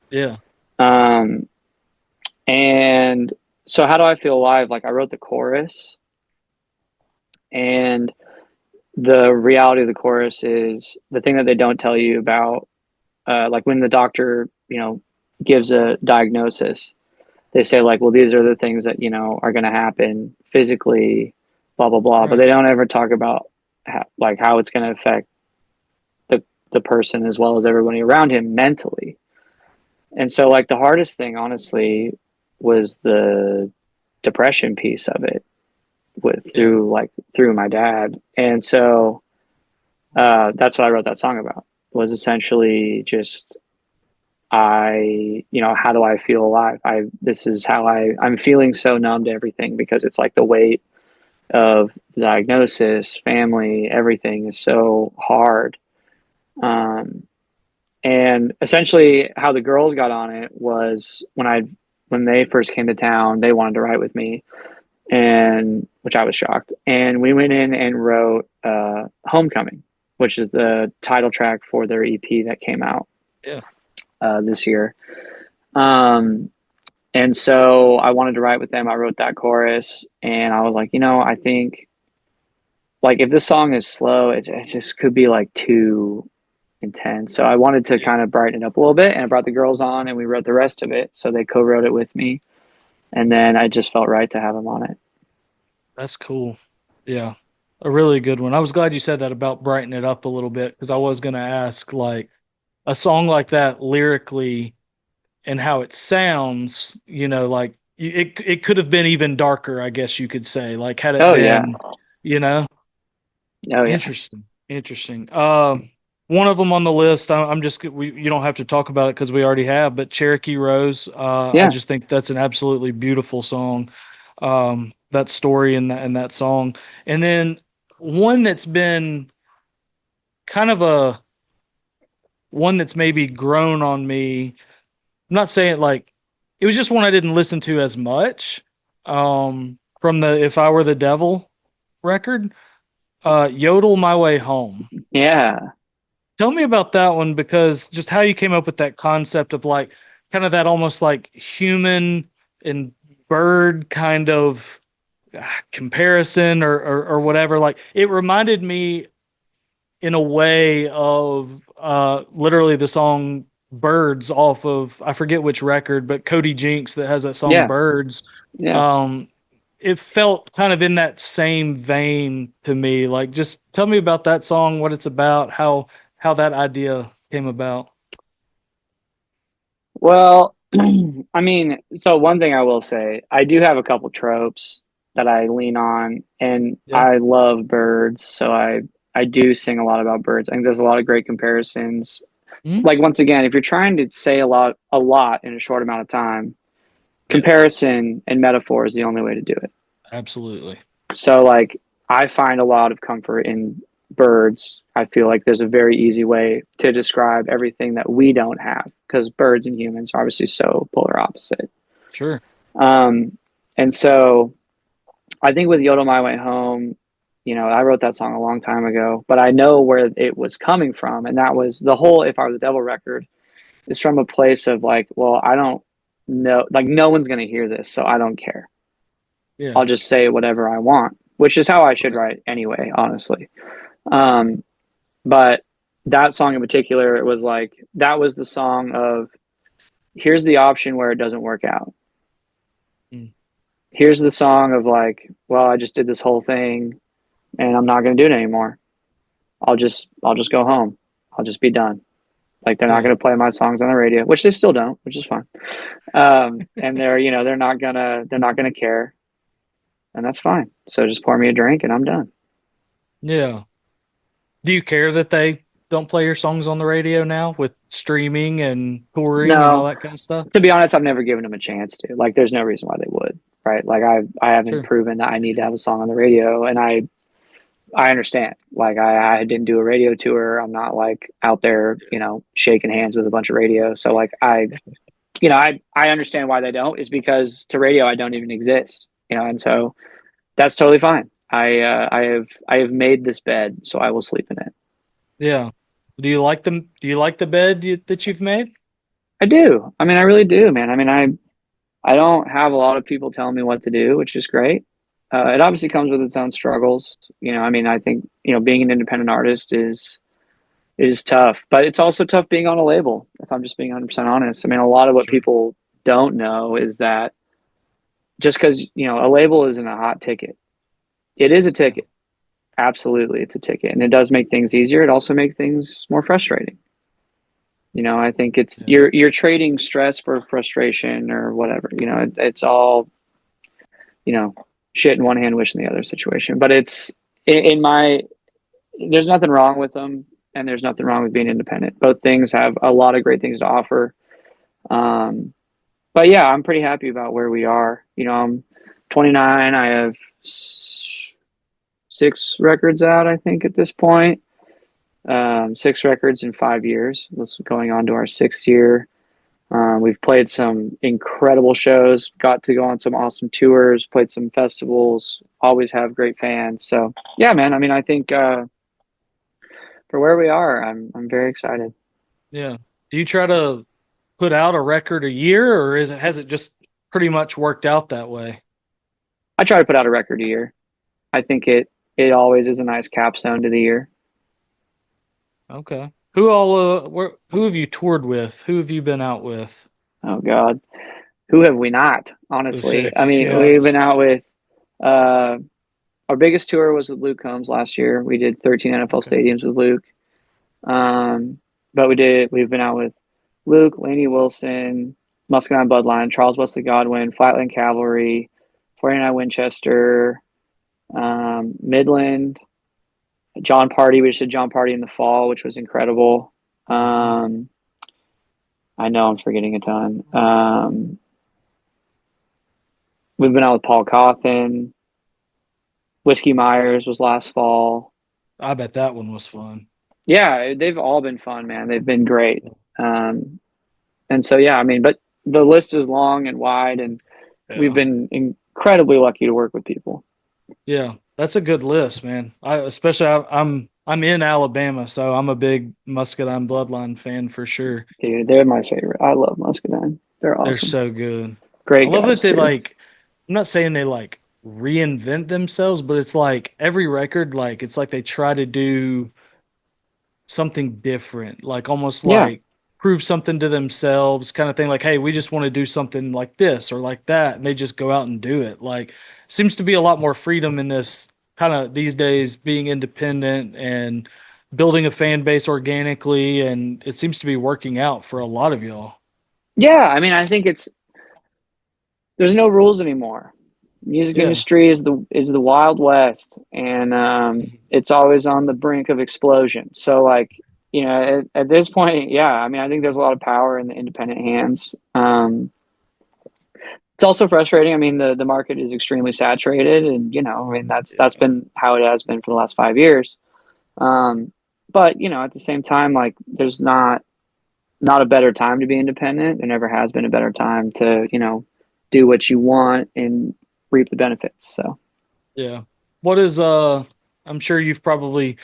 Yeah. Um, and so how do I feel alive? Like I wrote the chorus, and the reality of the chorus is the thing that they don't tell you about, like when the doctor, gives a diagnosis, they say like, well, these are the things that, are going to happen physically, blah, blah, blah. But Right. they don't ever talk about how it's going to affect the person as well as everybody around him mentally. And so like the hardest thing, honestly, was the depression piece of it with Yeah. through my dad. And so that's what I wrote that song about, was essentially just how do I feel alive? This is how I'm feeling so numb to everything because it's like the weight of the diagnosis, family, everything is so hard. Um, and essentially how the girls got on it was when I when they first came to town, they wanted to write with me, and which I was shocked. And we went in and wrote Homecoming, which is the title track for their EP that came out Yeah. this year. Um, and so I wanted to write with them. I wrote that chorus, and I was like, I think like if this song is slow, it just could be like too intense. So I wanted to Yeah. kind of brighten it up a little bit, and I brought the girls on, and we wrote the rest of it. So they co-wrote it with me, and then I just felt right to have them on it. That's cool. Yeah. A really good one. I was glad you said that about brighten it up a little bit because I was going to ask like a song like that lyrically and how it sounds, like it could have been even darker, I guess you could say, like had it Oh yeah, been, you know, oh yeah, interesting, interesting. One of them on the list, I'm just you don't have to talk about it because we already have, but Cherokee Rose, I yeah. just think that's an absolutely beautiful song. That story and that song, and then one that's been kind of a one that's maybe grown on me. I'm not saying like it was just one I didn't listen to as much. From the If I Were the Devil record, Yodel My Way Home. Yeah. Tell me about that one because just how you came up with that concept of like kind of that almost like human and bird kind of comparison or whatever. Like it reminded me in a way of literally the song Birds off of I forget which record, but Cody Jinks that has that song Yeah. Birds. Yeah. Um, it felt kind of in that same vein to me. Like just tell me about that song, what it's about, how that idea came about. Well, I mean, so one thing I will say, I do have a couple tropes that I lean on, and Yeah. I love birds, so I do sing a lot about birds. I think there's a lot of great comparisons. Mhm. Like once again, if you're trying to say a lot in a short amount of time, Yeah, comparison and metaphor is the only way to do it. absolutely. So like I find a lot of comfort in birds. I feel like there's a very easy way to describe everything that we don't have because birds and humans are obviously so polar opposite. Sure. Um, and so I think with Yodel My Way Home, I wrote that song a long time ago, but I know where it was coming from. And that was the whole If I Were the Devil record is from a place of like, well, I don't know, like no one's going to hear this, so I don't care. Yeah. I'll just say whatever I want, which is how I should Right. write anyway, honestly. Um, but that song in particular, it was like that was the song of here's the option where it doesn't work out. Mm. Here's the song of like, well, I just did this whole thing and I'm not going to do it anymore. I'll just go home. I'll just be done. Like they're not Yeah. going to play my songs on the radio, which they still don't, which is fine. And they're not gonna care, and that's fine. So just pour me a drink and I'm done. Yeah. Do you care that they don't play your songs on the radio now with streaming and touring and all No, that kind of stuff? to be honest, I've never given them a chance to. Like, there's no reason why they would, right? Like, I haven't Sure. proven that I need to have a song on the radio, and I understand. Like, I didn't do a radio tour. I'm not like out there, shaking hands with a bunch of radio. So like, I understand why they don't. Is because to radio I don't even exist, and so that's totally fine. I have made this bed, so I will sleep in it. Yeah. Do you like them? Do you like the bed that you've made? I do. I mean, I really do, man. I mean, I don't have a lot of people telling me what to do, which is great. It obviously comes with its own struggles. I mean, I think, being an independent artist is tough, but it's also tough being on a label, if I'm just being 100% honest. I mean, a lot of what Sure. people don't know is that just because, a label isn't a hot ticket, it is a Yeah. ticket. Absolutely, it's a ticket. And it does make things easier. It also makes things more frustrating. I think it's Yeah. you're trading stress for frustration or whatever. It's all you know, shit in one hand, wish in the other situation. But it's in my, there's nothing wrong with them, and there's nothing wrong with being independent. Both things have a lot of great things to offer. Um, but yeah, I'm pretty happy about where we are. I'm 29. I have 6 records out, I think, at this point. 6 records in 5 years. This is going on to our 6th year. We've played some incredible shows, got to go on some awesome tours, played some festivals, always have great fans. So yeah, man. I mean, I think for where we are, I'm very excited. Yeah. Do you try to put out a record a year, or has it just pretty much worked out that way? I try to put out a record a year. I think it always is a nice capstone to the year. Okay. Who have you toured with? Who have you been out with? Oh God, who have we not? Oh, Honestly, I six. mean, Yeah. we've been out with uh, our biggest tour was with Luke Combs last year. We did 13 NFL Okay. stadiums with Luke. But we've been out with Luke, Laney Wilson, Muscadine Bloodline, Charles Wesley Godwin, Flatland Cavalry, 49 Winchester, Midland, John Party. We just did John Party in the fall, which was incredible. Mhm. Um, I know I'm forgetting a ton. We've been out with Paul Cawthon. Whiskey Myers was last fall. I bet that one was fun. Yeah, they've all been fun, man. They've been great. Um, and so, yeah, I mean, but the list is long and wide, and we've Yeah. been incredibly lucky to work with people. Yeah. That's a good list, man. I'm in Alabama, so I'm a big Muscadine Bloodline fan for sure. Dude, they're my favorite. I love Muscadine. They're They're awesome. so good. I Great love that guys, they too. like I'm not saying they like reinvent themselves, but it's like every record, like it's like they try to do something different, like almost Yeah. like prove something to themselves, kind of thing. Like, hey, we just want to do something like this or like that, and they just go out and do it. Like, seems to be a lot more freedom in this kind of these days, being independent and building a fan base organically, and it seems to be working out for a lot of y'all. Yeah. I mean, I think there's no rules anymore. Music Yeah. industry is the Wild West, and Mhm. it's always on the brink of explosion. So, like, at this point, yeah, I mean, I think there's a lot of power in the independent hands. It's also frustrating. I mean, the market is extremely saturated, and I mean, that's Yeah. been how it has been for the last 5 years. Um, but at the same time, like, there's not a better time to be independent. There never has been a better time to do what you want and reap the benefits. So. Yeah. What is I'm sure you've probably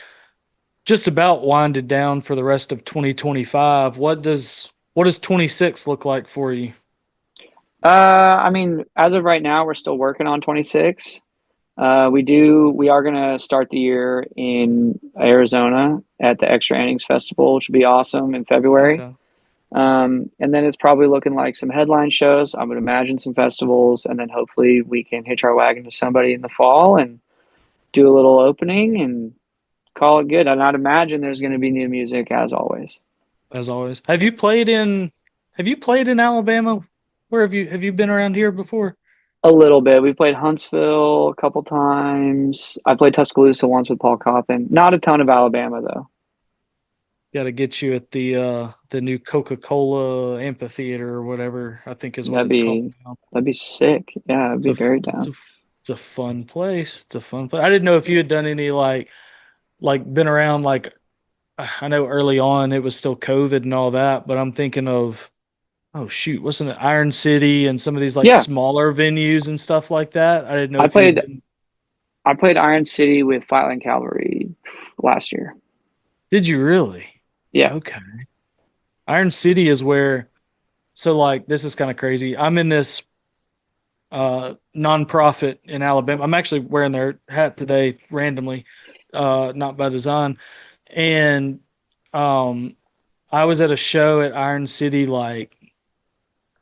just about winded down for the rest of 2025. What does 26 look like for you? I mean, as of right now, we're still working on 26. We are going to start the year in Arizona at the Extra Innings Festival, which will be awesome in February. Okay. And then it's probably looking like some headline shows. I would imagine some festivals, and then hopefully we can hitch our wagon to somebody in the fall and do a little opening and call it good. And I'd imagine there's going to be new music as always. As always. Have you played in Alabama? Where have you been around here before? A little bit. We played Huntsville a couple times. I played Tuscaloosa once with Paul Coffin. Not a ton of Alabama though. Got to get you at the new Coca-Cola amphitheater or whatever, I think is what That'd it's called be now. that'd be sick. Yeah, I'd It's be a very it's a down. it's a fun place. It's a fun place. I didn't know if you had done any like been around like I know early on it was still COVID and all that, but I'm thinking of oh shoot, wasn't it Iron City and some of these like Yeah, smaller venues and stuff like that? I didn't know I if you had played been. I played Iron City with Flatland Cavalry last year. Did you really? Yeah. Okay. Iron City is where so like this is kind of crazy. I'm in this nonprofit in Alabama. I'm actually wearing their hat today randomly, not by design. And um I was at a show at Iron City like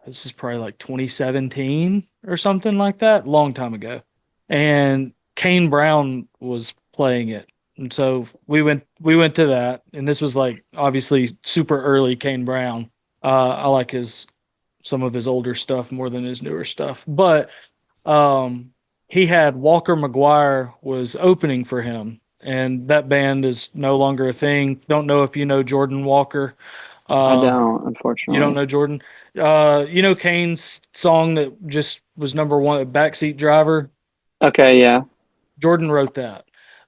this is probably like 2017 or something like that, long time ago. And Kane Brown was playing it. And so we went to that and this was like obviously super early Kane Brown. I like his some of his older stuff more than his newer stuff. But um he had Walker McGuire was opening for him and that band is no longer a thing. Don't know if you know Jordan Walker. I Uh don't, you don't unfortunately. know Jordan? You know Kane's song that just was number one, Backseat Driver? Okay, yeah. Jordan wrote that.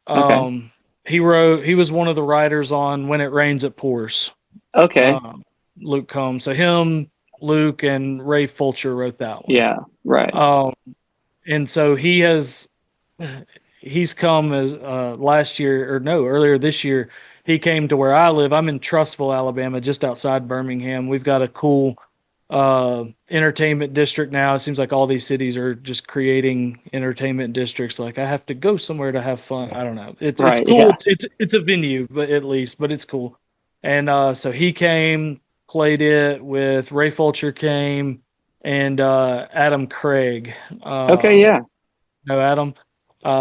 Okay. Um, he was one of the writers on When It Rains, It Pours. Okay. Um, Luke Combs. So him, Luke and Ray Fulcher wrote that one. Yeah, right. Um, and so he's come as last year or no earlier this year he came to where I live. I'm in Trussville, Alabama, just outside Birmingham. We've got a cool entertainment district now. It seems like all these cities are just creating entertainment districts. Like I have to go somewhere to have fun. I don't know. It's Right. cool. Yeah. It's a venue, but at least, but it's cool. And so he came, played it with Ray Fulcher came, and Adam Craig. Okay. Uh, Yeah. no, Adam.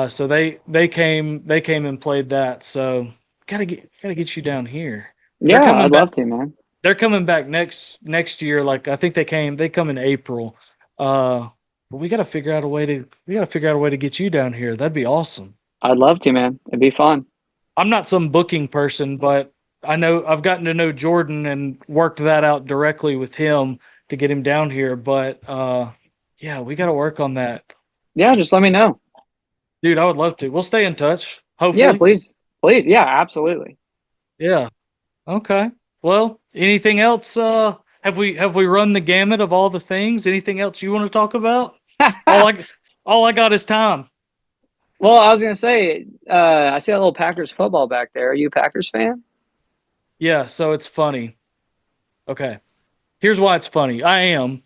So they came and played that. So gotta get you down here. They're Yeah. coming I'd back. love to, man. They're coming back next year. Like I think they come in April. But we gotta figure out a way to get you down here. That'd be awesome. I'd love to, man. It'd be fun. I'm not some booking person, but I know I've gotten to know Jordan and worked that out directly with him to get him down here. But yeah, we got to work on that, Yeah. Just let me know. dude. I would love to. We'll stay in touch. Yeah. Hopefully, Please. Please. Yeah. Absolutely. yeah. Okay. Well, anything else? Have we run the gamut of all the things? Anything else you want to talk about? All I all I got is time. Well, I was gonna say, I see a little Packers football back there. Are you a Packers fan? Yeah, so it's funny. Okay. Here's why it's funny. I am,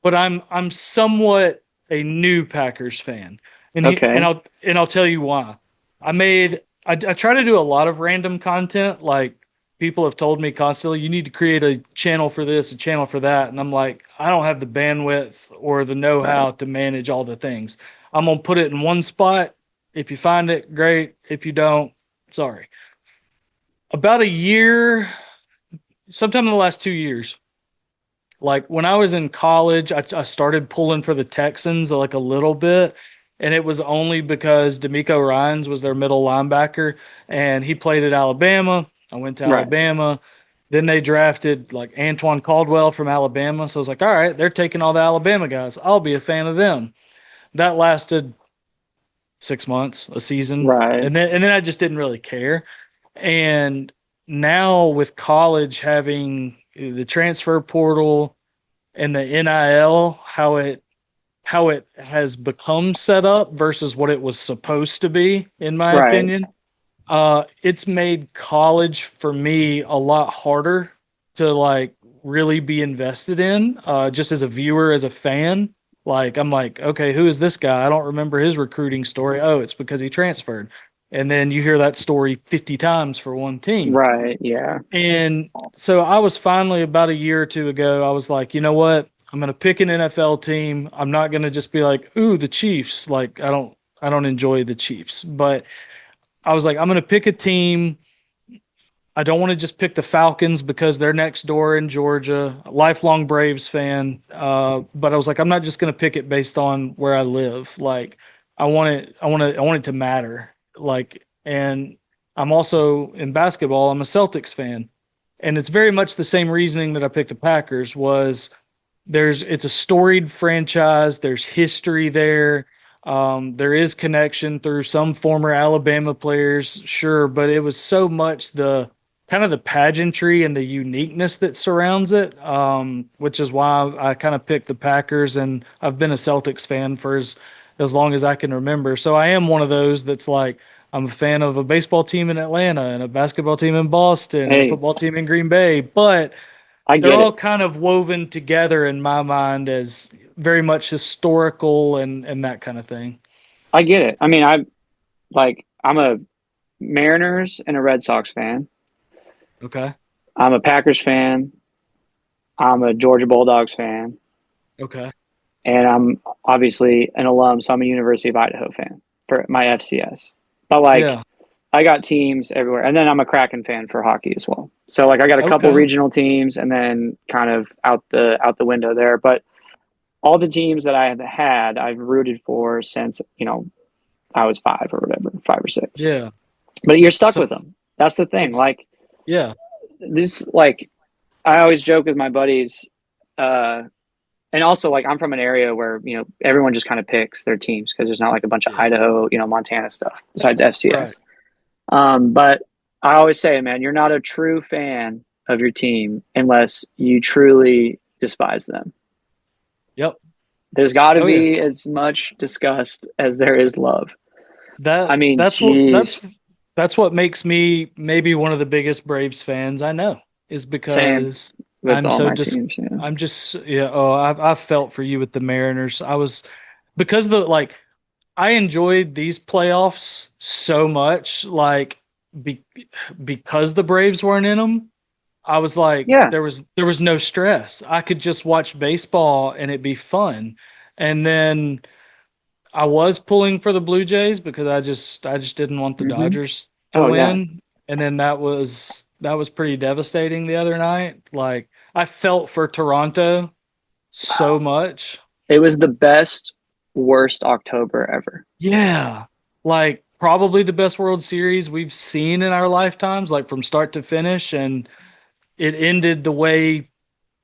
but I'm somewhat a new Packers fan. And he, Okay. and I'll tell you why. I try to do a lot of random content. Like people have told me constantly, you need to create a channel for this, a channel for that. And I'm like, I don't have the bandwidth or the Right. know-how to manage all the things. I'm gonna put it in one spot. If you find it, great. If you don't, sorry. About a year, sometime in the last 2 years, like when I was in college, I started pulling for the Texans like a little bit, and it was only because D'Amico Ryans was their middle linebacker, and he played at Alabama. I went to Right. Alabama. Then they drafted like Antoine Caldwell from Alabama. So I was like, all right, they're taking all the Alabama guys. I'll be a fan of them. That lasted 6 months, a season, Right. and then I just didn't really care. And now with college having the transfer portal and the NIL, how it has become set up versus what it was supposed to be, in my Right. opinion. It's made college for me a lot harder to like really be invested in, just as a viewer, as a fan. Like I'm like, okay, who is this guy? I don't remember his recruiting story. Oh, it's because he transferred. And then you hear that story 50 times for one team. Right. Yeah. And so I was finally about a year or two ago, I was like, you know what? I'm going to pick an NFL team. I'm not going to just be like, ooh, the Chiefs. Like I don't enjoy the Chiefs, but I was like, I'm going to pick a team. I don't want to just pick the Falcons because they're next door in Georgia. Lifelong Braves fan. But I was like, I'm not just going to pick it based on where I live. Like I want it to matter. Like, and I'm also in basketball. I'm a Celtics fan, and it's very much the same reasoning that I picked the Packers was it's a storied franchise. There's history there. There is connection through some former Alabama players, sure, but it was so much the kind of the pageantry and the uniqueness that surrounds it, which is why I kind of picked the Packers, and I've been a Celtics fan for as long as I can remember. So I am one of those that's like I'm a fan of a baseball team in Atlanta and a basketball team in Boston and a Hey, football team in Green Bay, but I they're get all it. kind of woven together in my mind as very much historical and that kind of thing. I get it. I mean, I'm a Mariners and a Red Sox fan. Okay. I'm a Packers fan. I'm a Georgia Bulldogs fan, Okay. and I'm obviously an alum, so I'm a University of Idaho fan for my FCS. But like, Yeah. I got teams everywhere, and then I'm a Kraken fan for hockey as well. So like, I got a couple Okay. regional teams, and then kind of out the window there. But all the teams that I have had, I've rooted for since I was five or whatever, 5 or 6. Yeah. But you're stuck So with them. That's the thing. ex Like yeah. this, like I always joke with my buddies, uh, and also like I'm from an area where everyone just kind of picks their teams because there's not like a bunch of Yeah. Idaho, Montana stuff besides Right. FCS. But I always say, man, you're not a true fan of your team unless you truly despise them. Yep. There's got to Oh yeah. be as much disgust as there is love. I That mean, that's what geez, that's what makes me maybe one of the biggest Braves fans I know is same because with I'm all so my just teams. Yeah, I'm just yeah, oh, I've felt for you with the Mariners. I was because the like I enjoyed these playoffs so much be, because the Braves weren't in them. I was like yeah, there was no stress. I could just watch baseball and it'd be fun. And then I was pulling for the Blue Jays because I just didn't want the hmm Dodgers to oh yeah. win. And then that was pretty devastating the other night. Like I felt for Toronto so much. It was the best, worst October ever. Yeah. Like probably the best World Series we've seen in our lifetimes, like from start to finish. And it ended the way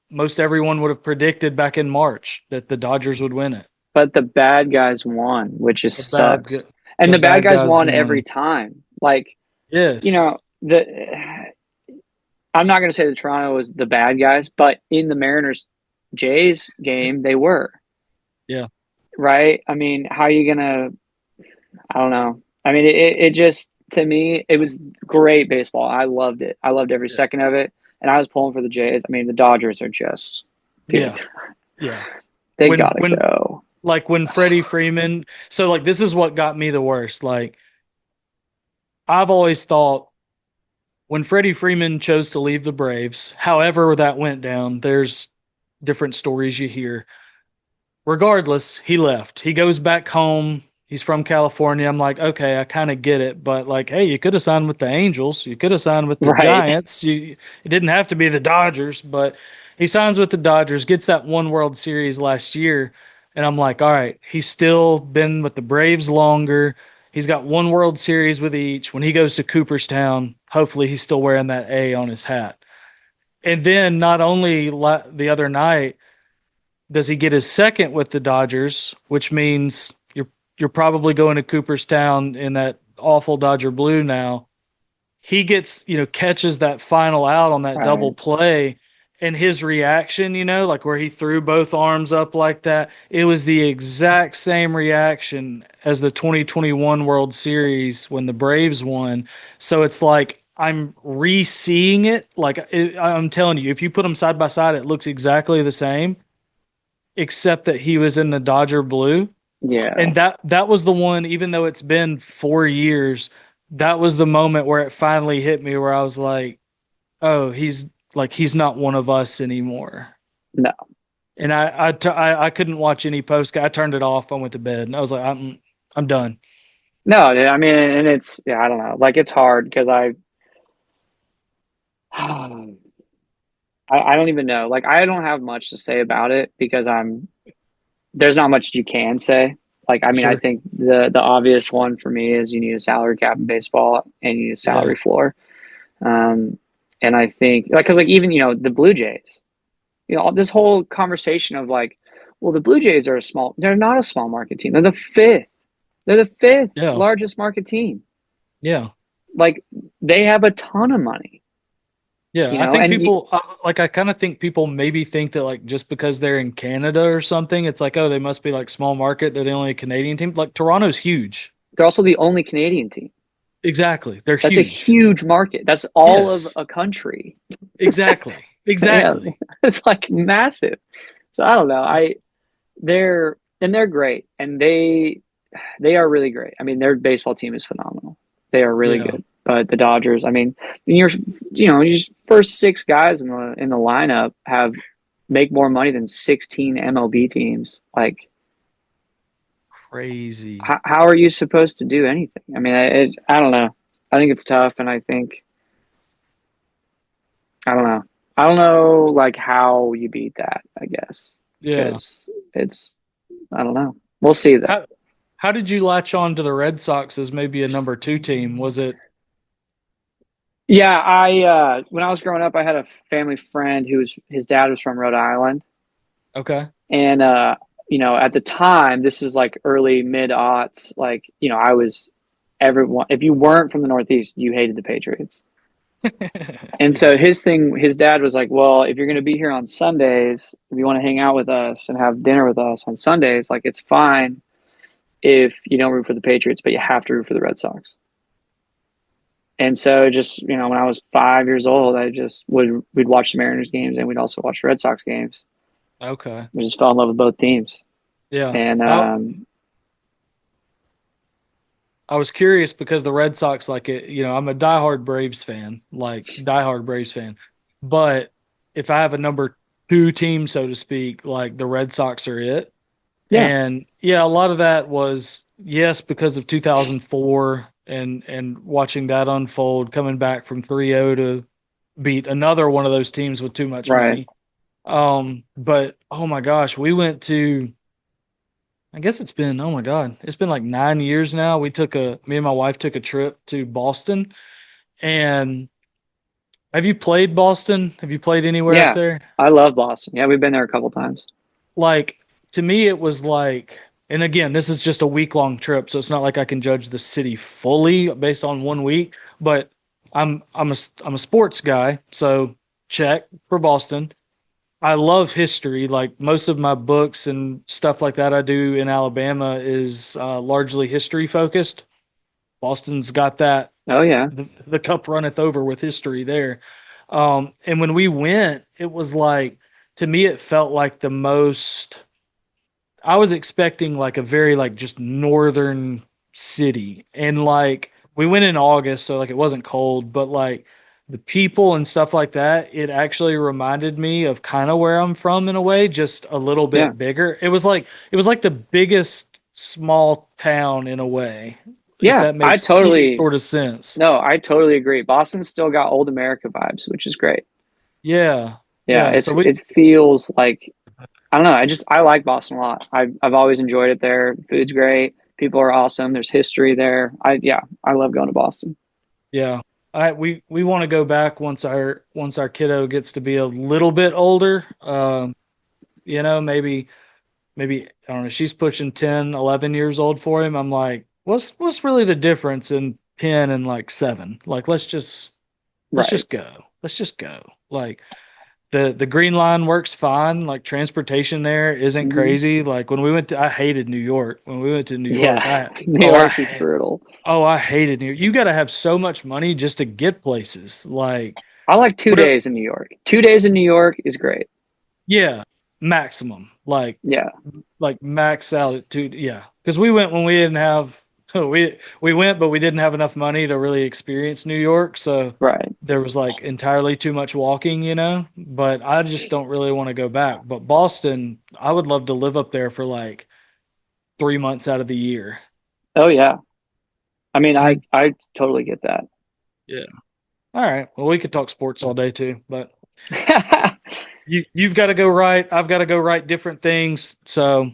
most everyone would have predicted back in March that the Dodgers would win it. But the bad guys won, which The just bad sucks. And the the bad bad guys guys won every won. time. Like, Yes. the I'm not going to say that Toronto was the bad guys, but in the Mariners Jays game, they were, Yeah. right? I mean, how are you going to, I don't know. I mean, it just, to me, it was great baseball. I loved it. I loved every Yeah. second of it. And I was pulling for the Jays. I mean, the Dodgers are just, Yeah. dude, Yeah. they When got to when go. like when Freddie Freeman, so like this is what got me the worst. Like I've always thought when Freddie Freeman chose to leave the Braves, however that went down, there's different stories you hear. Regardless, he left. He goes back home. He's from California. I'm like, okay, I kind of get it, but like, hey, you could have signed with the Angels. You could have signed with the Right. Giants. It didn't have to be the Dodgers, but he signs with the Dodgers, gets that one World Series last year, and I'm like, all right, he's still been with the Braves longer. He's got one World Series with each. When he goes to Cooperstown, hopefully he's still wearing that A on his hat. And then not only the other night does he get his second with the Dodgers, which means you're probably going to Cooperstown in that awful Dodger blue now. He gets, catches that final out on that double Right. play and his reaction, like where he threw both arms up like that, it was the exact same reaction as the 2021 World Series when the Braves won. So it's like I'm re-seeing it. I'm telling you, if you put them side by side, it looks exactly the same except that he was in the Dodger blue. Yeah. And that was the one, even though it's been 4 years, that was the moment where it finally hit me where I was like, oh, he's not one of us anymore. No. And I couldn't watch any post. I turned it off. I went to bed and I was like, I'm done. No, I mean, and it's, yeah, I don't know. Like, it's hard because I don't even know. Like, I don't have much to say about it because there's not much you can say. Like, I mean, I Sure. think the obvious one for me is you need a salary cap in baseball and you need a Yeah. salary floor. Um, and I think like, cause like even, the Blue Jays, this whole conversation of like, well, the Blue Jays they're not a small market team. They're the fifth Yeah. largest market team. Yeah. Like they have a ton of money, Yeah, I think and people I kind of think people maybe think that like just because they're in Canada or something, it's like, oh, they must be like small market. They're the only Canadian team. Like Toronto's huge. they're also the only Canadian team. Exactly. They're That's a huge. huge market. That's all of Yes. a country. Exactly. Yeah, Exactly. it's like massive. So I don't know. They're great, and they are really great. I mean, their baseball team is phenomenal. They are really Yeah. good. But the Dodgers, I mean, your first six guys in the lineup make more money than 16 MLB teams. Like, Crazy. how are you supposed to do anything? I mean, I don't know. I think it's tough, and I think I don't know. I don't know like how you beat that. I guess Yeah. because it's I don't know. We'll see though. How how did you latch on to the Red Sox as maybe a number two team? Was it Yeah, I when I was growing up, I had a family friend his dad was from Rhode Island, okay? and at the time, this is like early mid aughts, like I was everyone. If you weren't from the Northeast, you hated the Patriots. And Yeah. so his dad was like, well, if you're going to be here on Sundays, if you want to hang out with us and have dinner with us on Sundays, like it's fine if you don't root for the Patriots, but you have to root for the Red Sox. And so just, when I was 5 years old, we'd watch the Mariners games and we'd also watch the Red Sox games. Okay. I just fell in love with both teams. Yeah. And I was curious because the Red Sox, like it, I'm a diehard Braves fan, like diehard Braves fan. But if I have a number two team, so to speak, like the Red Sox are it. yeah, And yeah, a lot of that was yes because of 2004 and watching that unfold, coming back from 3-0 to beat another one of those teams with too much right. money. But oh my gosh, we went to I guess it's been, oh my God, it's been like 9 years now. Me and my wife took a trip to Boston. And have you played Boston? Have you played anywhere up Yeah, there? I love Boston. Yeah, we've been there a couple times. Like, to me, it was like, and again, this is just a week-long trip, so it's not like I can judge the city fully based on 1 week, but I'm a sports guy, so check for Boston. I love history. Like most of my books and stuff like that I do in Alabama is largely history focused. Boston's got that. Oh yeah, The cup runneth over with history there. And when we went, it was like, to me, it felt like the most, I was expecting like a very like just northern city. And like we went in August, so like it wasn't cold, but like the people and stuff like that, it actually reminded me of kind of where I'm from in a way, just a little yeah, bit bigger. It was like the biggest small town in a way, if yeah. that makes any sort of sense. I totally agree. Boston's still got old America vibes, which is great. Yeah. Yeah, Yeah. So we it feels like I don't know. I like Boston a lot. I've always enjoyed it there. Food's great. People are awesome. There's history there. I love going to Boston. yeah. We want to go back once our kiddo gets to be a little bit older. Maybe I don't know, she's pushing 10, 11 years old for him. I'm like, what's really the difference in 10 and like 7? Like let's Right. just go. Let's just go. Like the green line works fine. Like transportation there isn't Hmm. crazy. Like I hated New York. When we went to New York, Yeah. New oh York is brutal. I hated New York. You got to have so much money just to get places. Like I like two what? days in New York. 2 days in New York is great. Yeah, maximum. Yeah. Like max out at two. Yeah, because we went when we didn't have we went, but we didn't have enough money to really experience New York. So Right. there was like entirely too much walking. But I just don't really want to go back. But Boston, I would love to live up there for like 3 months out of the year. Oh yeah. I mean, And then I totally get that. yeah. All right. Well, we could talk sports all day too, but you've got to go right. I've got to go right different things. So,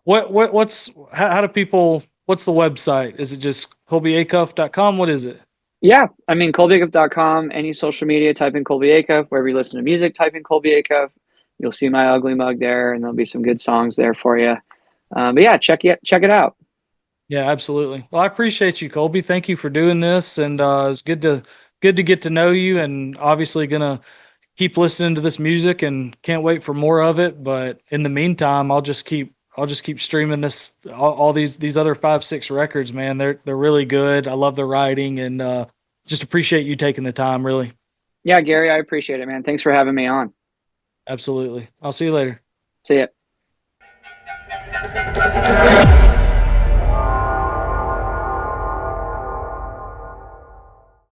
what's how do people? What's the website? Is it just colbyacuff.com? What is it? Yeah. I mean, ColbyAcuff.com, any social media, type in Colby Acuff. Wherever you listen to music, type in Colby Acuff. You'll see my ugly mug there, and there'll be some good songs there for you. But yeah, check it out. Yeah, absolutely. Well, I appreciate you, Colby. Thank you for doing this, and it's good to get to know you. And obviously, gonna keep listening to this music, and can't wait for more of it. But in the meantime, I'll just keep streaming all these other 5, 6 records, man. They're really good. I love the writing, and just appreciate you taking the time. Really, Yeah, Gary, I appreciate it, man. Thanks for having me on. absolutely. I'll see you later. See ya.